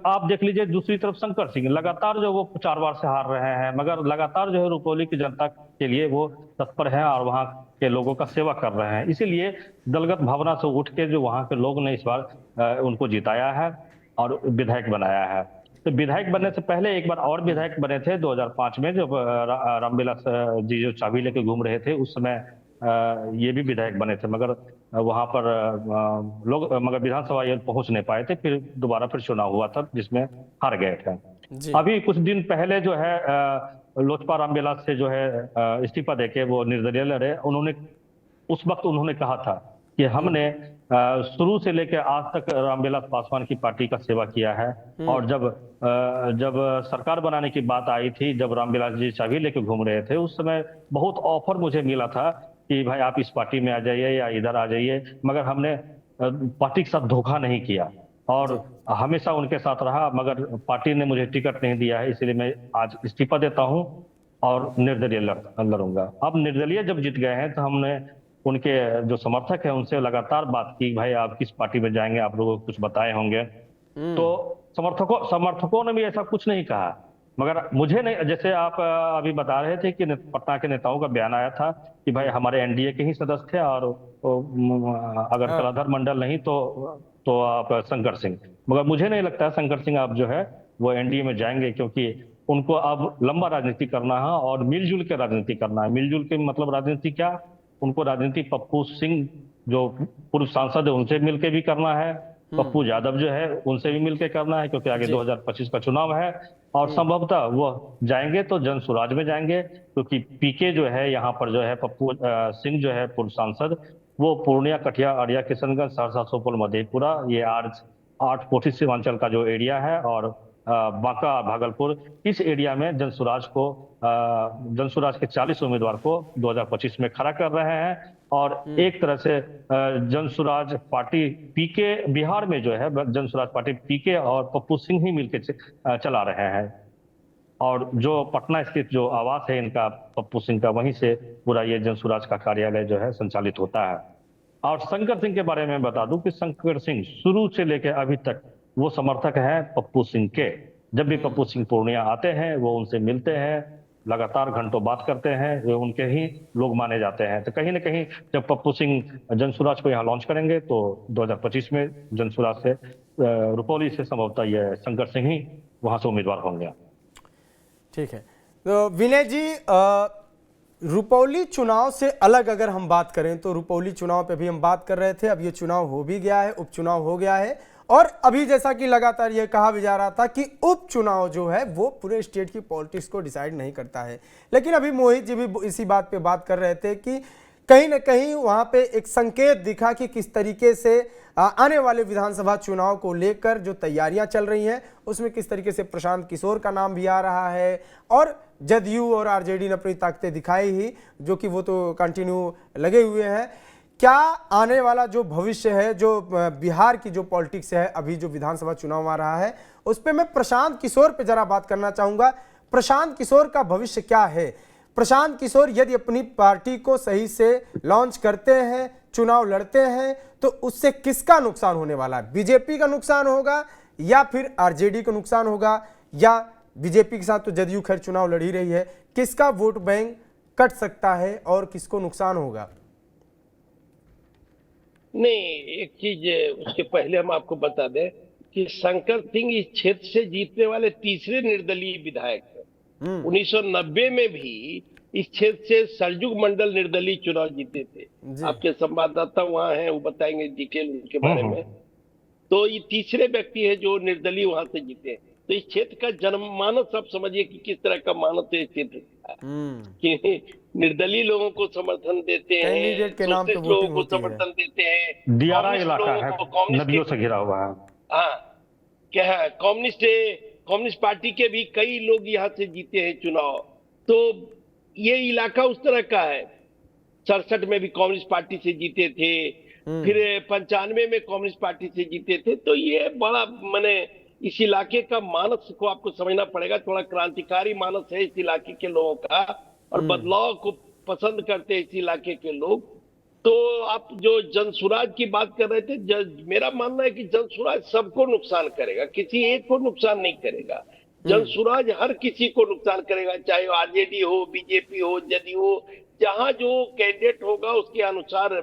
आप देख लीजिए दूसरी तरफ शंकर सिंह लगातार जो वो 4 बार से हार रहे हैं, मगर लगातार जो है रुपौली की जनता के लिए वो तत्पर हैं और वहां के लोगों का सेवा कर रहे हैं। इसीलिए दलगत भावना से उठ के जो वहां के लोग ने इस बार उनको जिताया है और विधायक बनाया है। तो विधायक बनने से पहले एक बार और विधायक बने थे 2005 में, जब रामविलास जी जो चाबी लेके घूम रहे थे उस समय ये भी विधायक बने थे, मगर वहां पर लोग मगर विधानसभा ये पहुंच नहीं पाए थे। फिर दोबारा चुनाव हुआ था जिसमें हार गए थे। जी। अभी कुछ दिन पहले जो है लोजपा रामविलास से जो है इस्तीफा देके वो निर्दलीय लड़े। उन्होंने उस वक्त उन्होंने कहा था कि हमने शुरू से लेकर आज तक रामविलास पासवान की पार्टी का सेवा किया है। और जब सरकार बनाने की बात आई थी, जब रामविलास जी चाबी लेके घूम रहे थे, उस समय बहुत ऑफर मुझे मिला था कि भाई आप इस पार्टी में आ जाइए या इधर आ जाइए, मगर हमने पार्टी के साथ धोखा नहीं किया और हमेशा उनके साथ रहा। मगर पार्टी ने मुझे टिकट नहीं दिया है, इसलिए मैं आज इस्तीफा देता हूं और निर्दलीय लड़ूंगा। अब निर्दलीय जब जीत गए हैं तो हमने उनके जो समर्थक है उनसे लगातार बात की, भाई आप किस पार्टी में जाएंगे, आप लोगों को कुछ बताए होंगे। तो समर्थकों ने भी ऐसा कुछ नहीं कहा। मगर मुझे नहीं, जैसे आप अभी बता रहे थे कि पटना के नेताओं का बयान आया था कि भाई हमारे एनडीए के ही सदस्य थे और अगर कलाधर मंडल नहीं तो आप शंकर सिंह। मगर मुझे नहीं लगता शंकर सिंह आप जो है वो एनडीए में जाएंगे, क्योंकि उनको अब लंबा राजनीति करना है और मिलजुल के राजनीति करना है। मिलजुल के मतलब राजनीति क्या, उनको राजनीति पप्पू सिंह जो पूर्व सांसद है उनसे मिलकर भी करना है, पप्पू यादव जो है उनसे भी मिलकर करना है, क्योंकि आगे 2025 का चुनाव है। और संभवतः वो जाएंगे तो जन स्वराज में जाएंगे, क्योंकि पीके जो है यहाँ पर जो है पप्पू सिंह जो है पूर्व सांसद, वो पूर्णिया, कटिहार, अरिया, किशनगंज, सहरसा, सुपौल, मधेपुरा, ये 8 कोसी सीमांचल का जो एरिया है और बांका, भागलपुर, इस एरिया में जनसुराज के 40 उम्मीदवार को 2025 में खड़ा कर रहे हैं। और एक तरह से जनसुराज पार्टी पीके बिहार में जो है जनसुराज पार्टी पीके और पप्पू सिंह ही मिलकर चला रहे हैं। और जो पटना स्थित जो आवास है इनका पप्पू सिंह का, वहीं से पूरा ये जनसुराज का कार्यालय जो है संचालित होता है। और शंकर सिंह के बारे में बता दूं कि शंकर सिंह शुरू से लेकर अभी तक वो समर्थक हैं पप्पू सिंह के। जब भी पप्पू सिंह पूर्णिया आते हैं वो उनसे मिलते हैं, लगातार घंटों बात करते हैं, वे उनके ही लोग माने जाते हैं। तो कहीं ना कहीं जब पप्पू सिंह जनसुराज को यहाँ लॉन्च करेंगे तो 2025 में जनसुराज से रुपौली से संभवतः ये शंकर सिंह ही वहां से उम्मीदवार होंगे। ठीक है, तो विनय जी, रुपौली चुनाव से अलग अगर हम बात करें तो रुपौली चुनाव पे भी हम बात कर रहे थे, अब ये चुनाव हो भी गया है, उपचुनाव हो गया है। और अभी जैसा कि लगातार ये कहा भी जा रहा था कि उपचुनाव जो है वो पूरे स्टेट की पॉलिटिक्स को डिसाइड नहीं करता है, लेकिन अभी मोहित जी भी इसी बात पे बात कर रहे थे कि कहीं ना कहीं वहां पे एक संकेत दिखा कि किस तरीके से आने वाले विधानसभा चुनाव को लेकर जो तैयारियां चल रही हैं उसमें किस तरीके से प्रशांत किशोर का नाम भी आ रहा है। और जदयू और आरजेडी ने अपनी ताकतें दिखाई ही, जो कि वो तो कंटिन्यू लगे हुए हैं। क्या आने वाला जो भविष्य है, जो बिहार की जो पॉलिटिक्स है, अभी जो विधानसभा चुनाव आ रहा है उस पर मैं प्रशांत किशोर पे जरा बात करना चाहूंगा। प्रशांत किशोर का भविष्य क्या है? प्रशांत किशोर यदि अपनी पार्टी को सही से लॉन्च करते हैं, चुनाव लड़ते हैं, तो उससे किसका नुकसान होने वाला है? बीजेपी का नुकसान होगा या फिर आरजेडी का नुकसान होगा, या बीजेपी के साथ तो जदयू खैर चुनाव लड़ ही रही है, किसका वोट बैंक कट सकता है और किसको नुकसान होगा? नहीं, एक चीज उसके पहले हम आपको बता दें कि शंकर सिंह इस क्षेत्र से जीतने वाले तीसरे निर्दलीय विधायक हैं। 1990 में भी इस क्षेत्र से सरजुग मंडल निर्दलीय चुनाव जीते थे। आपके संवाददाता वहां हैं, वो बताएंगे डिटेल उनके बारे में। तो ये तीसरे व्यक्ति है जो निर्दलीय वहां से जीते। तो इस क्षेत्र का जनमानस आप समझिए कि किस तरह का मानस है इस क्षेत्र का, कि निर्दलीय लोगों को समर्थन देते हैं, कैंडिडेट के नाम पे लोगों वोटिंग को होती है। समर्थन देते हैं। दियारा इलाका है, नदियों से घिरा हुआ है। हाँ, क्या है, कम्युनिस्ट पार्टी के भी कई लोग यहाँ से जीते हैं चुनाव। तो ये इलाका उस तरह का है। 67 में भी कम्युनिस्ट पार्टी से जीते थे, फिर 95 में कम्युनिस्ट पार्टी से जीते थे। तो ये बड़ा माने इस इलाके का मानस को आपको समझना पड़ेगा। थोड़ा क्रांतिकारी मानस है इस इलाके के लोगों का और बदलाव को पसंद करते हैं इस इलाके के लोग। तो आप जो जनसुराज की बात कर रहे थे, मेरा मानना है कि जनसुराज सबको नुकसान करेगा, किसी एक को नुकसान नहीं करेगा। जनसुराज हर किसी को नुकसान करेगा, चाहे आरजेडी हो, बीजेपी हो, जदयू हो। जहां जो कैंडिडेट होगा उसके अनुसार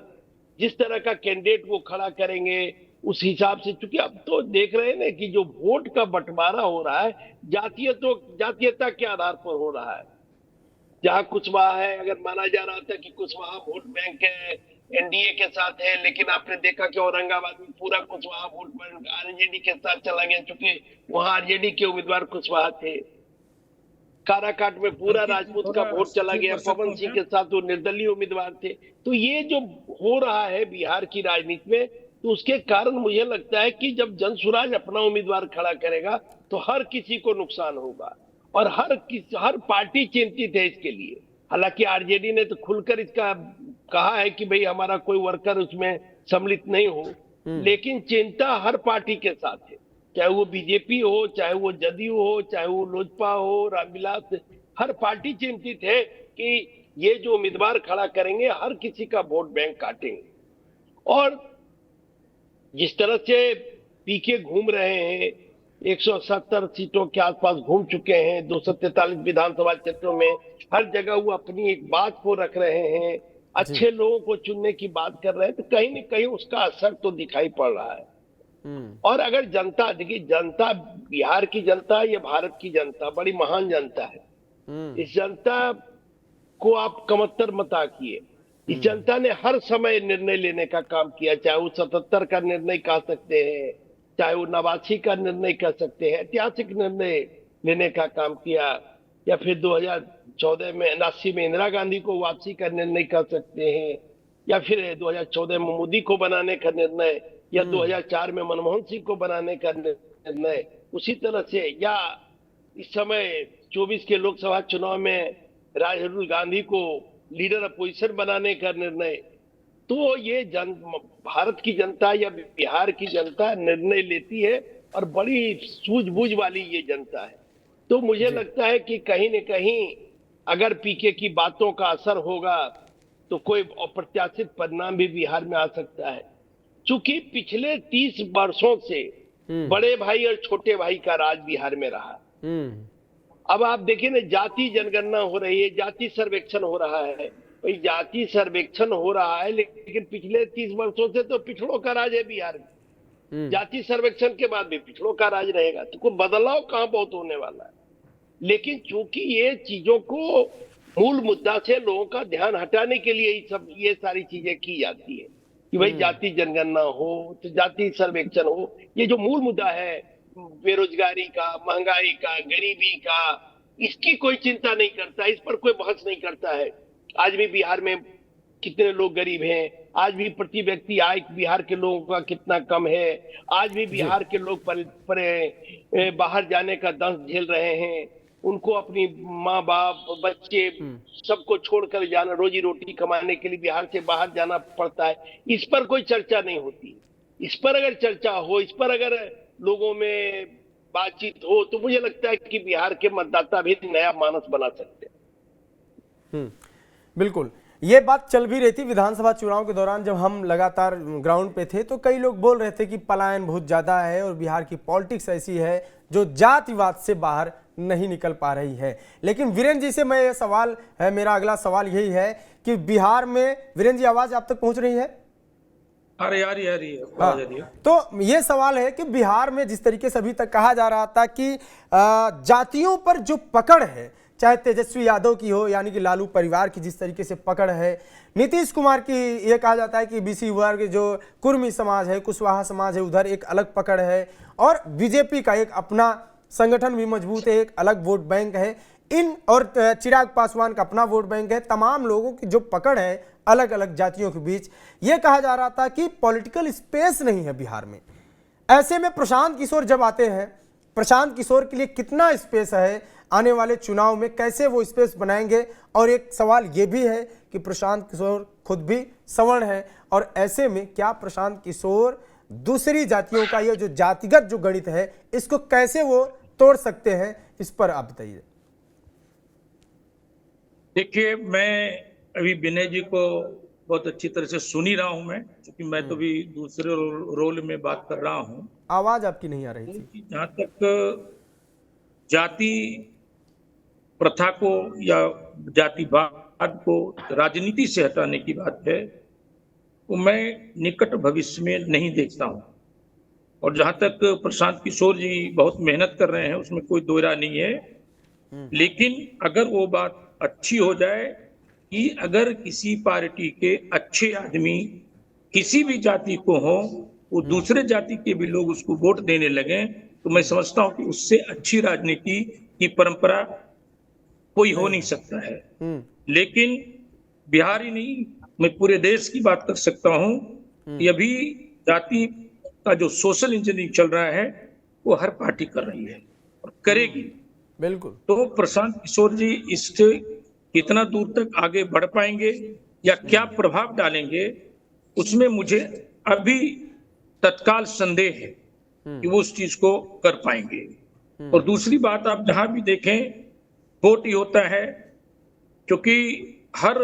जिस तरह का कैंडिडेट वो खड़ा करेंगे उस हिसाब से। चूंकि अब तो देख रहे हैं ना कि जो वोट का बंटवारा हो रहा है जातीयता के आधार पर हो रहा है। जहां कुशवाहा है, अगर माना जा रहा था कि कुशवाहा वोट बैंक है, एनडीए के साथ है, लेकिन आपने देखा कि औरंगाबाद में पूरा कुशवाहा वोट बैंक आरजेडी के साथ चला गया, क्योंकि वहां आरजेडी के उम्मीदवार कुशवाहा थे। काराकाट में पूरा राजपूत का वोट चला गया, पवन सिंह के साथ वो निर्दलीय उम्मीदवार थे। तो ये जो हो रहा है बिहार की राजनीति में, तो उसके कारण मुझे लगता है कि जब जनसुराज अपना उम्मीदवार खड़ा करेगा तो हर किसी को नुकसान होगा, और हर पार्टी चिंतित है इसके लिए। हालांकि आरजेडी ने तो खुलकर इसका कहा है कि भाई हमारा कोई वर्कर उसमें सम्मिलित नहीं हो, लेकिन चिंता हर पार्टी के साथ है, चाहे वो बीजेपी हो, चाहे वो जदयू हो, चाहे वो लोजपा हो, रामविलास, हर पार्टी चिंतित है कि ये जो उम्मीदवार खड़ा करेंगे हर किसी का वोट बैंक काटेंगे। और जिस तरह से पीके घूम रहे हैं, 170 सीटों के आसपास घूम चुके हैं, 243 विधानसभा क्षेत्रों में, हर जगह वो अपनी एक बात को रख रहे हैं, अच्छे लोगों को चुनने की बात कर रहे हैं, तो कहीं न कहीं उसका असर तो दिखाई पड़ रहा है। और अगर जनता, देखिए जनता, बिहार की जनता, ये भारत की जनता बड़ी महान जनता है। इस जनता को आप कमतर मत आकिए। इस जनता ने हर समय निर्णय लेने का काम किया, चाहे वो 77 का निर्णय कह सकते हैं, चाहे वो 89 का निर्णय कह सकते हैं, ऐतिहासिक निर्णय लेने का काम किया, या फिर 2014 में 89 में इंदिरा गांधी को वापसी का निर्णय कर सकते हैं, या फिर 2014 में मोदी को बनाने का निर्णय, या 2004 में मनमोहन सिंह को बनाने का निर्णय, उसी तरह से, या इस समय 24 के लोकसभा चुनाव में राहुल गांधी को लीडर अपोजिशन बनाने का निर्णय। तो ये भारत की जनता या बिहार की जनता निर्णय लेती है, और बड़ी सूझबूझ वाली ये जनता है। तो मुझे लगता है कि कहीं न कहीं अगर पीके की बातों का असर होगा तो कोई अप्रत्याशित परिणाम भी बिहार में आ सकता है। चूंकि पिछले 30 वर्षों से बड़े भाई और छोटे भाई का राज बिहार में रहा। अब आप देखिए ना, जाति जनगणना हो रही है, जाति सर्वेक्षण हो रहा है, भाई जाति सर्वेक्षण हो रहा है, लेकिन पिछले 30 वर्षों से तो पिछड़ों का राज है बिहार में। जाति सर्वेक्षण के बाद भी पिछड़ों का राज रहेगा, तो कोई बदलाव कहाँ बहुत होने वाला है। लेकिन चूंकि ये चीजों को मूल मुद्दा से लोगों का ध्यान हटाने के लिए ये सारी चीजें की जाती है कि भाई जाति जनगणना हो, तो जाति सर्वेक्षण हो। ये जो मूल मुद्दा है, बेरोजगारी का, महंगाई का, गरीबी का, इसकी कोई चिंता नहीं करता, इस पर कोई बहस नहीं करता है। आज भी बिहार में कितने लोग गरीब हैं, आज भी प्रति व्यक्ति आय बिहार के लोगों का कितना कम है, आज भी बिहार के लोग बाहर जाने का दंश झेल रहे हैं, उनको अपनी माँ बाप, बच्चे सबको छोड़कर जाना, रोजी रोटी कमाने के लिए बिहार से बाहर जाना पड़ता है। इस पर कोई चर्चा नहीं होती। इस पर अगर चर्चा हो, इस पर अगर लोगों में बातचीत हो, तो मुझे लगता है कि बिहार के मतदाता भी नया मानस बना सकते हैं। बिल्कुल, ये बात चल भी रही थी विधानसभा चुनाव के दौरान, जब हम लगातार ग्राउंड पे थे तो कई लोग बोल रहे थे कि पलायन बहुत ज़्यादा है और बिहार की पॉलिटिक्स ऐसी है जो जातिवाद से बाहर नहीं निकल पा रही है। लेकिन वीरेंद्र जी से मैं ये सवाल है, मेरा अगला सवाल यही है कि बिहार में, वीरेंद्र जी आवाज़ आप तक पहुँच रही है? अरे यार तो ये सवाल है कि बिहार में जिस तरीके से अभी तक कहा जा रहा था कि जातियों पर जो पकड़ है, चाहे तेजस्वी यादव की हो, यानी कि लालू परिवार की जिस तरीके से पकड़ है, नीतीश कुमार की ये कहा जाता है कि बीसी वर्ग जो कुर्मी समाज है, कुशवाहा समाज है, उधर एक अलग पकड़ है, और बीजेपी का एक अपना संगठन भी मजबूत है, एक अलग वोट बैंक है, इन और चिराग पासवान का अपना वोट बैंक है। तमाम लोगों की जो पकड़ है अलग अलग जातियों के बीच, ये कहा जा रहा था कि पॉलिटिकल स्पेस नहीं है बिहार में। ऐसे में प्रशांत किशोर जब आते हैं, प्रशांत किशोर के लिए कितना स्पेस है आने वाले चुनाव में, कैसे वो स्पेस बनाएंगे? और एक सवाल ये भी है कि प्रशांत किशोर खुद भी सवर्ण है, और ऐसे में क्या प्रशांत किशोर दूसरी जातियों का ये जो जातिगत जो गणित है, इसको कैसे वो तोड़ सकते हैं? इस पर आप बताइए। देखिए, मैं अभी विनय जी को बहुत अच्छी तरह से सुन ही रहा हूं मैं, क्योंकि मैं तो भी दूसरे रोल में बात कर रहा हूं। आवाज आपकी नहीं आ रही थी। जहां तक जाति प्रथा को या जातिवाद को राजनीति से हटाने की बात है, तो मैं निकट भविष्य में नहीं देखता हूं। और जहां तक प्रशांत किशोर जी बहुत मेहनत कर रहे हैं, उसमें कोई दो राय नहीं है, लेकिन अगर वो बात अच्छी हो जाए कि अगर किसी पार्टी के अच्छे आदमी किसी भी जाति को हो, वो दूसरे जाति के भी लोग उसको वोट देने लगे, तो मैं समझता हूं कि उससे अच्छी राजनीति की परंपरा कोई हो नहीं सकता है। लेकिन बिहार ही नहीं, मैं पूरे देश की बात कर सकता हूं कि अभी जाति का जो सोशल इंजीनियरिंग चल रहा है वो हर पार्टी कर रही है और करेगी। बिल्कुल। तो प्रशांत किशोर जी इससे कितना दूर तक आगे बढ़ पाएंगे या क्या प्रभाव डालेंगे, उसमें मुझे अभी तत्काल संदेह है कि वो उस चीज को कर पाएंगे। और दूसरी बात, आप जहां भी देखें वोट ही होता है, क्योंकि हर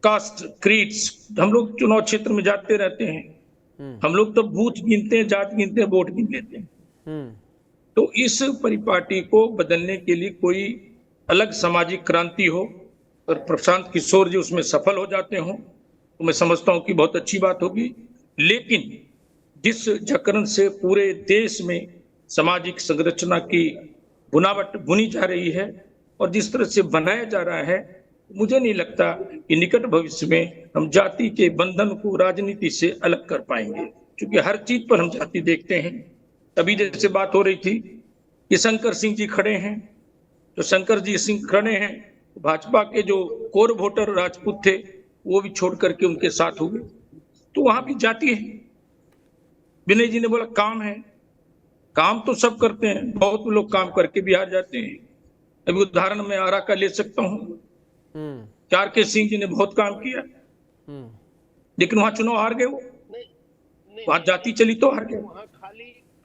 कास्ट क्रीड्स, हम लोग चुनाव क्षेत्र में जाते रहते हैं, हम लोग तो बूथ गिनते हैं, जात गिनते हैं, वोट गिन लेते हैं। तो इस परिपाटी को बदलने के लिए कोई अलग सामाजिक क्रांति हो और प्रशांत किशोर जी उसमें सफल हो जाते हो, तो मैं समझता हूं कि बहुत अच्छी बात होगी। लेकिन जिस जकरन से पूरे देश में सामाजिक संरचना की बुनावट बुनी जा रही है और जिस तरह से बनाया जा रहा है, मुझे नहीं लगता कि निकट भविष्य में हम जाति के बंधन को राजनीति से अलग कर पाएंगे, क्योंकि हर चीज पर हम जाति देखते हैं। अभी जैसे बात हो रही थी कि शंकर सिंह जी खड़े हैं, तो शंकर जी सिंह खड़े हैं, भाजपा के जो कोर वोटर राजपूत थे वो भी छोड़ करके उनके साथ हुए, तो वहां भी जाति है। विनय जी ने बोला काम है, काम तो सब करते हैं, बहुत लोग काम करके बिहार जाते हैं। अभी उदाहरण में आरा का ले सकता हूँ, के सिंह जी ने बहुत काम किया, लेकिन वहां चुनाव हार गए, वो वहां जाति चली तो हार गए।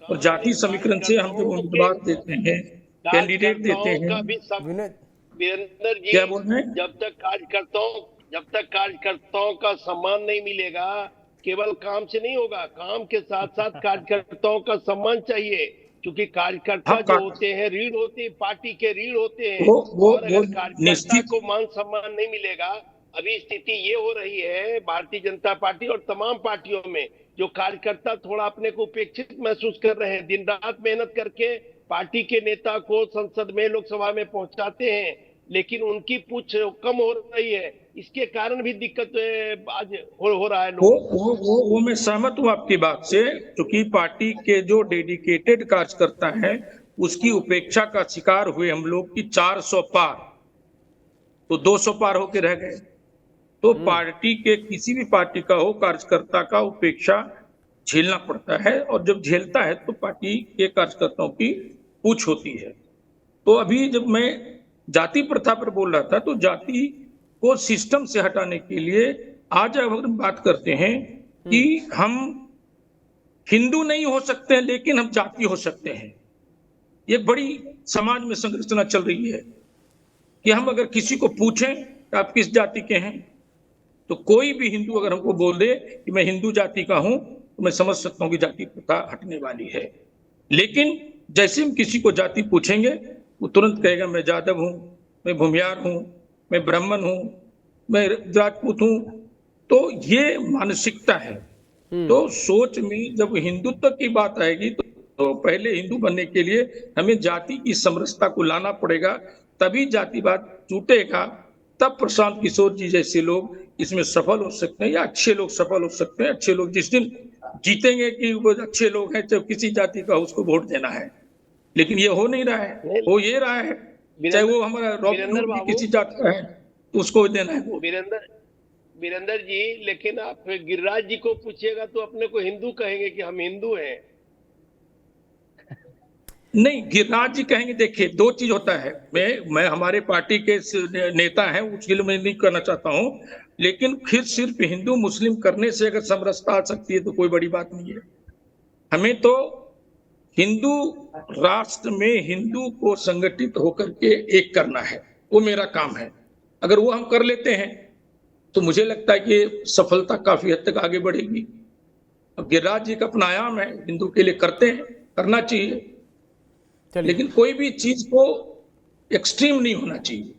और जाति समीकरण से हम जब उम्मीदवार देते हैं, कैंडिडेट देते हैं, वीरेंद्र जी, क्या बोल रहे हैं? जब तक कार्यकर्ताओं का सम्मान नहीं मिलेगा, केवल काम से नहीं होगा, काम के साथ साथ कार्यकर्ताओं का सम्मान चाहिए, क्योंकि कार्यकर्ता जो होते हैं रीढ़ होते हैं, पार्टी के रीढ़ होते हैं। और अगर कार्यकर्ता को मान सम्मान नहीं मिलेगा, अभी स्थिति ये हो रही है भारतीय जनता पार्टी और तमाम पार्टियों में, जो कार्यकर्ता थोड़ा अपने को उपेक्षित महसूस कर रहे हैं, दिन रात मेहनत करके पार्टी के नेता को संसद में, लोकसभा में पहुंचाते हैं, लेकिन उनकी पूछ कम हो रही है। इसके कारण भी दिक्कत आज हो रहा है लोगों को। वो मैं सहमत हूँ आपकी बात से, क्योंकि पार्टी के जो डेडिकेटेड कार्यकर्ता है उसकी उपेक्षा का शिकार हुए हम लोग की 400 पार, तो 200 पार होके रह गए। तो पार्टी के किसी भी पार्टी का हो, कार्यकर्ता का उपेक्षा झेलना पड़ता है, और जब झेलता है तो पार्टी के कार्यकर्ताओं की पूछ होती है। तो अभी जब मैं जाति प्रथा पर बोल रहा था, तो जाति को सिस्टम से हटाने के लिए आज अगर हम बात करते हैं कि हम हिंदू नहीं हो सकते हैं लेकिन हम जाति हो सकते हैं, ये बड़ी समाज में संरचना चल रही है कि हम अगर किसी को पूछें कि आप किस जाति के हैं, तो कोई भी हिंदू अगर हमको बोल दे कि मैं हिंदू जाति का हूं, तो मैं समझ सकता हूं कि जाति प्रथा हटने वाली है। लेकिन जैसे हम किसी को जाति पूछेंगे, वो तुरंत कहेगा मैं जादव हूं, मैं भूमियार हूं, मैं ब्राह्मण हूं, मैं राजपूत हूं। तो ये मानसिकता है। तो सोच में जब हिंदुत्व की बात आएगी, तो पहले हिंदू बनने के लिए हमें जाति की समरसता को लाना पड़ेगा, तभी जातिवाद टूटेगा। तब प्रशांत किशोर जी जैसे लोग इसमें सफल हो सकते हैं, या अच्छे लोग सफल हो सकते हैं। अच्छे लोग जिस दिन जीतेंगे कि वो अच्छे लोग हैं, चाहे किसी जाति का उसको वोट देना है, लेकिन ये हो नहीं रहा है। हो ये रहा है चाहे वो हमारा रॉबर्ट किसी जाति का है तो उसको देना है। वीरेंद्र जी, लेकिन आप गिरिराज जी को पूछिएगा तो अपने को हिंदू कहेंगे कि हम हिंदू हैं। नहीं, गिरिराज जी कहेंगे, देखिए दो चीज होता है। मैं हमारे पार्टी के नेता हैं, उसके लिए मैं नहीं करना चाहता हूं, लेकिन फिर सिर्फ हिंदू मुस्लिम करने से अगर समरसता आ सकती है तो कोई बड़ी बात नहीं है। हमें तो हिंदू राष्ट्र में हिंदू को संगठित होकर के एक करना है, वो मेरा काम है। अगर वो हम कर लेते हैं तो मुझे लगता है कि सफलता काफी हद तक आगे बढ़ेगी। अब गिरिराज जी का अपना आयाम है, हिंदू के लिए करते हैं, करना चाहिए, लेकिन कोई भी चीज को एक्सट्रीम नहीं होना चाहिए।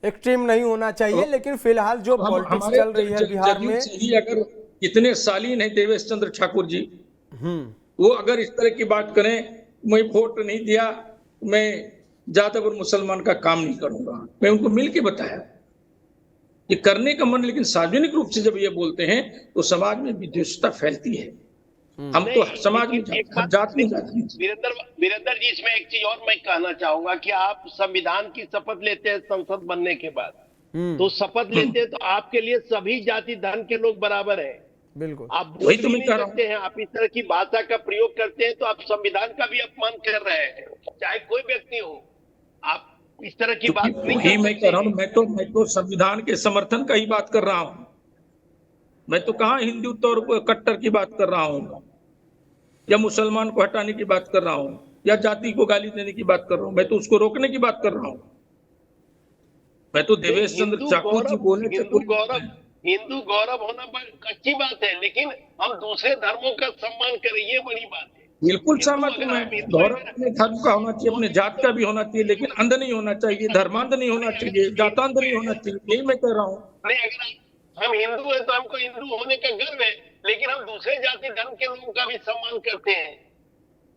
एक्सट्रीम नहीं होना चाहिए, लेकिन फिलहाल जो पॉलिटिक्स चल रही है बिहार में, अगर इतने शालीन है देवेश चंद्र ठाकुर जी, वो अगर इस तरह की बात करें, मैं वोट नहीं दिया, मैं जादव और मुसलमान का काम नहीं करूंगा, मैं उनको मिल के बताया ये करने का मन, लेकिन सार्वजनिक रूप से जब ये बोलते हैं तो समाज में विद्वेषता फैलती है। हम तो नहीं, समाज में लेकिन एक हम बात जात में जाते हैं। वीरेंद्र जी, इसमें एक चीज और मैं कहना चाहूंगा कि आप संविधान की शपथ लेते हैं संसद बनने के बाद, तो शपथ लेते हैं तो आपके लिए सभी जाति धर्म के लोग बराबर हैं। बिल्कुल। आप वही बोल तो भी मैं नहीं कह रहा सकते हैं, आप इस तरह की भाषा का प्रयोग करते हैं तो आप संविधान का भी अपमान कर रहे हैं, चाहे कोई व्यक्ति हो। आप इस तरह की बात नहीं वही कर मैं सकते कह रहा हैं। हूँ, मैं तो संविधान के समर्थन का ही बात कर रहा हूँ। मैं तो कहाँ हिंदुत्व और कट्टर की बात कर रहा हूँ, या मुसलमान को हटाने की बात कर रहा हूँ, या जाति को गाली देने की बात कर रहा हूँ। मैं तो उसको रोकने की बात कर रहा हूँ। मैं तो नहीं, देवेश चंद्र चाकू जी बोले थे, हिंदू गौरव होना अच्छी बात है, लेकिन हम दूसरे धर्मों का सम्मान करें, ये बड़ी बात है। बिल्कुल हिंदू सहमत हूं अगर मैं। हम हिंदू गौरव अगर अपने धर्म का होना चाहिए, अपने जात का भी होना चाहिए, लेकिन अंध नहीं होना चाहिए, धर्मांध नहीं होना चाहिए, जातांध नहीं होना चाहिए। यही मैं कह रहा हूँ। नहीं, अगर हम हिंदू हैं तो हमको हिंदू होने का गर्व है, लेकिन हम दूसरे जाति धर्म के लोगों का भी सम्मान करते हैं।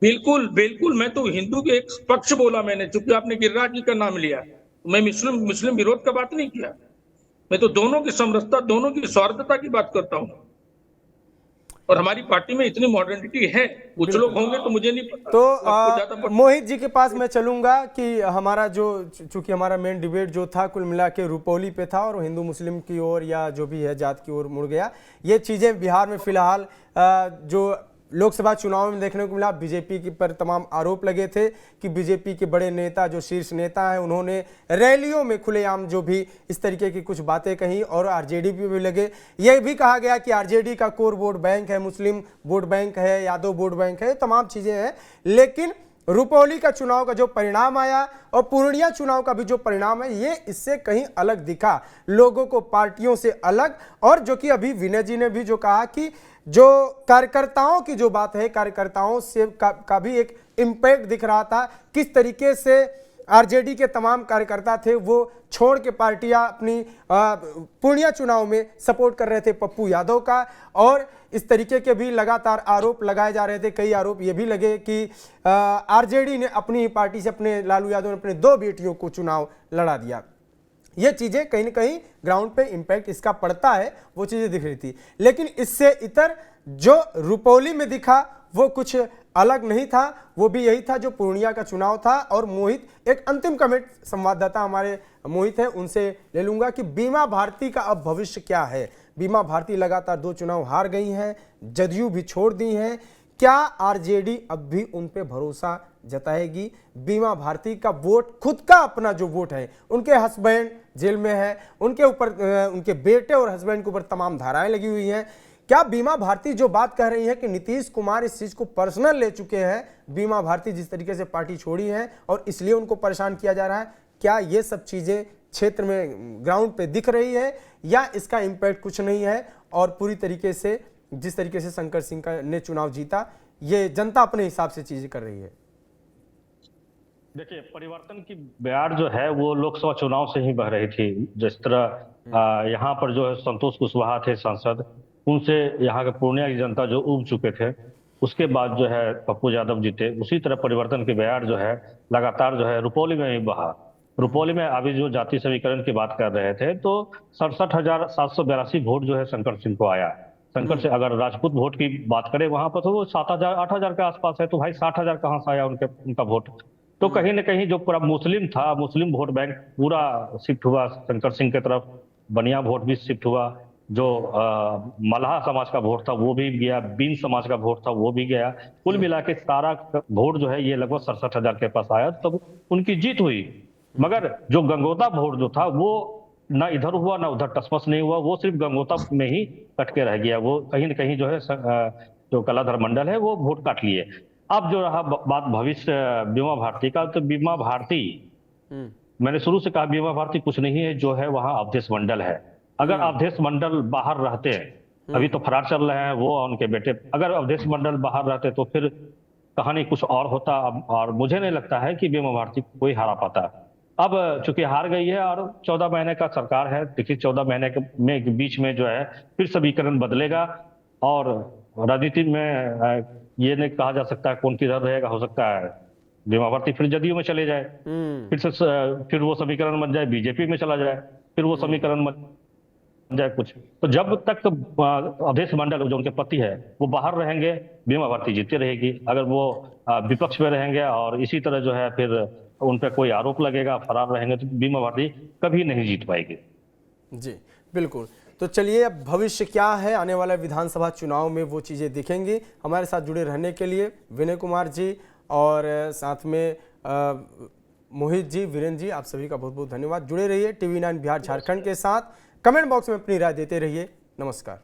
बिल्कुल बिल्कुल, मैं तो हिंदू के एक पक्ष बोला मैंने, चूंकि आपने गिरिराज जी का नाम लिया। मैं मुस्लिम विरोध का बात नहीं किया। मैं तो दोनों की समरसता, दोनों की सौहार्दता की बात करता हूँ। और हमारी पार्टी में इतनी मॉडर्निटी है, कुछ लोग होंगे तो मुझे नहीं पता। तो आपको ज्यादा मोहित जी के पास मैं चलूंगा कि हमारा जो, चूंकि हमारा मेन डिबेट जो था कुल मिला के रुपौली पे था और हिंदू मुस्लिम की ओर या जो भी है जात की ओर मुड़ गया। ये चीज़ें बिहार में फिलहाल जो लोकसभा चुनाव में देखने को मिला, बीजेपी के पर तमाम आरोप लगे थे कि बीजेपी के बड़े नेता, जो शीर्ष नेता हैं, उन्होंने रैलियों में खुलेआम जो भी इस तरीके की कुछ बातें कही और आरजेडी पे भी लगे। यह भी कहा गया कि आरजेडी का कोर वोट बैंक है, मुस्लिम वोट बैंक है, यादव वोट बैंक है, तमाम चीज़ें हैं। लेकिन रुपौली का चुनाव का जो परिणाम आया और पूर्णिया चुनाव का भी जो परिणाम है, ये इससे कहीं अलग दिखा, लोगों को पार्टियों से अलग। और जो कि अभी विनय जी ने भी जो कहा कि जो कार्यकर्ताओं की जो बात है, कार्यकर्ताओं से का भी एक इम्पैक्ट दिख रहा था। किस तरीके से आरजेडी के तमाम कार्यकर्ता थे वो छोड़ के पार्टियां अपनी पूर्णिया चुनाव में सपोर्ट कर रहे थे पप्पू यादव का। और इस तरीके के भी लगातार आरोप लगाए जा रहे थे। कई आरोप ये भी लगे कि आरजेडी ने अपनी पार्टी से, अपने लालू यादव ने अपने 2 बेटियों को चुनाव लड़ा दिया। ये चीज़ें कहीं ना कहीं ग्राउंड पे इम्पैक्ट इसका पड़ता है, वो चीज़ें दिख रही थी। लेकिन इससे इतर जो रुपौली में दिखा वो कुछ अलग नहीं था, वो भी यही था जो पूर्णिया का चुनाव था। और मोहित, एक अंतिम कमेंट संवाददाता हमारे मोहित है, उनसे ले लूंगा कि बीमा भारती का अब भविष्य क्या है। बीमा भारती लगातार 2 चुनाव हार गई हैं, जदयू भी छोड़ दी हैं। क्या आरजेडी अब भी उन पे भरोसा जताएगी? बीमा भारती का वोट, खुद का अपना जो वोट है, उनके हस्बैंड जेल में है, उनके ऊपर, उनके बेटे और हस्बैंड के ऊपर तमाम धाराएं लगी हुई हैं। क्या बीमा भारती जो बात कह रही है कि नीतीश कुमार इस चीज को पर्सनल ले चुके हैं, बीमा भारती जिस तरीके से पार्टी छोड़ी है और इसलिए उनको परेशान किया जा रहा है, क्या ये सब चीजें क्षेत्र में ग्राउंड पे दिख रही है या इसका इम्पैक्ट कुछ नहीं है और पूरी तरीके से जिस तरीके से शंकर सिंह ने चुनाव जीता, ये जनता अपने हिसाब से चीजें कर रही है? देखिए, परिवर्तन की बयार जो है वो लोकसभा चुनाव से ही बह रही थी। जिस तरह यहाँ पर जो है संतोष कुशवाहा थे सांसद, उनसे यहाँ के पूर्णिया की जनता जो उब चुके थे, उसके बाद जो है पप्पू यादव जीते। उसी तरह परिवर्तन की बयार जो है लगातार जो है रुपौली में भी बहा। रुपौली में अभी जो जाति समीकरण की बात कर रहे थे, तो 67,782 वोट जो है शंकर सिंह को आया। शंकर से अगर राजपूत वोट की बात करें वहां पर, तो वो 7,000 8,000 के आसपास है। तो भाई 60,000 कहाँ से आया उनका वोट? तो कहीं ना कहीं जो पूरा मुस्लिम था, मुस्लिम वोट बैंक पूरा शिफ्ट हुआ शंकर सिंह की तरफ। बनिया वोट भी शिफ्ट हुआ। जो मल्हा समाज का वोट था वो भी गया, बीन समाज का वोट था वो भी गया। कुल मिला के सारा वोट जो है ये लगभग 67,000 के पास आया, तब उनकी जीत हुई। मगर जो गंगोता वोट जो था वो ना इधर हुआ ना उधर, टसमस नहीं हुआ, वो सिर्फ गंगोता में ही कट के रह गया। वो कहीं ना कहीं जो है जो कलाधर मंडल है वो वोट काट लिए। अब जो रहा बात भविष्य बीमा भारती का, तो बीमा भारती, मैंने शुरू से कहा बीमा भारती कुछ नहीं है, जो है वहां अवधेश मंडल है। अगर अवधेश मंडल बाहर रहते हैं, अभी तो फरार चल रहे हैं वो और उनके बेटे, अगर अवधेश मंडल बाहर रहते तो फिर कहानी कुछ और होता। और मुझे नहीं लगता है कि बीमा भारती कोई हारा पाता। अब चूंकि हार गई है और 14 महीने का सरकार है, देखिए 14 महीने के बीच में जो है फिर समीकरण बदलेगा। और राजनीति में ये नहीं कहा जा सकता कौन किधर रहेगा। हो सकता है बीमा भारती फिर जदयू में चले जाए, फिर वो समीकरण बन जाए बीजेपी में चला जाए, फिर वो समीकरण जाए कुछ। तो जब तक अवधेश मंडल जो उनके पति है वो बाहर रहेंगे, बीमा भारती जीतती रहेगी। अगर वो विपक्ष में रहेंगे और इसी तरह जो है फिर उन पर कोई आरोप लगेगा, फरार रहेंगे, तो बीमा भारती कभी नहीं जीत पाएगी। जी बिल्कुल। तो चलिए, अब भविष्य क्या है, आने वाला विधानसभा चुनाव में वो चीज़ें दिखेंगी। हमारे साथ जुड़े रहने के लिए विनय कुमार जी और साथ में मोहित जी, वीरेंद्र जी, आप सभी का बहुत बहुत धन्यवाद। जुड़े रहिए TV9 बिहार झारखंड के साथ। कमेंट बॉक्स में अपनी राय देते रहिए। नमस्कार।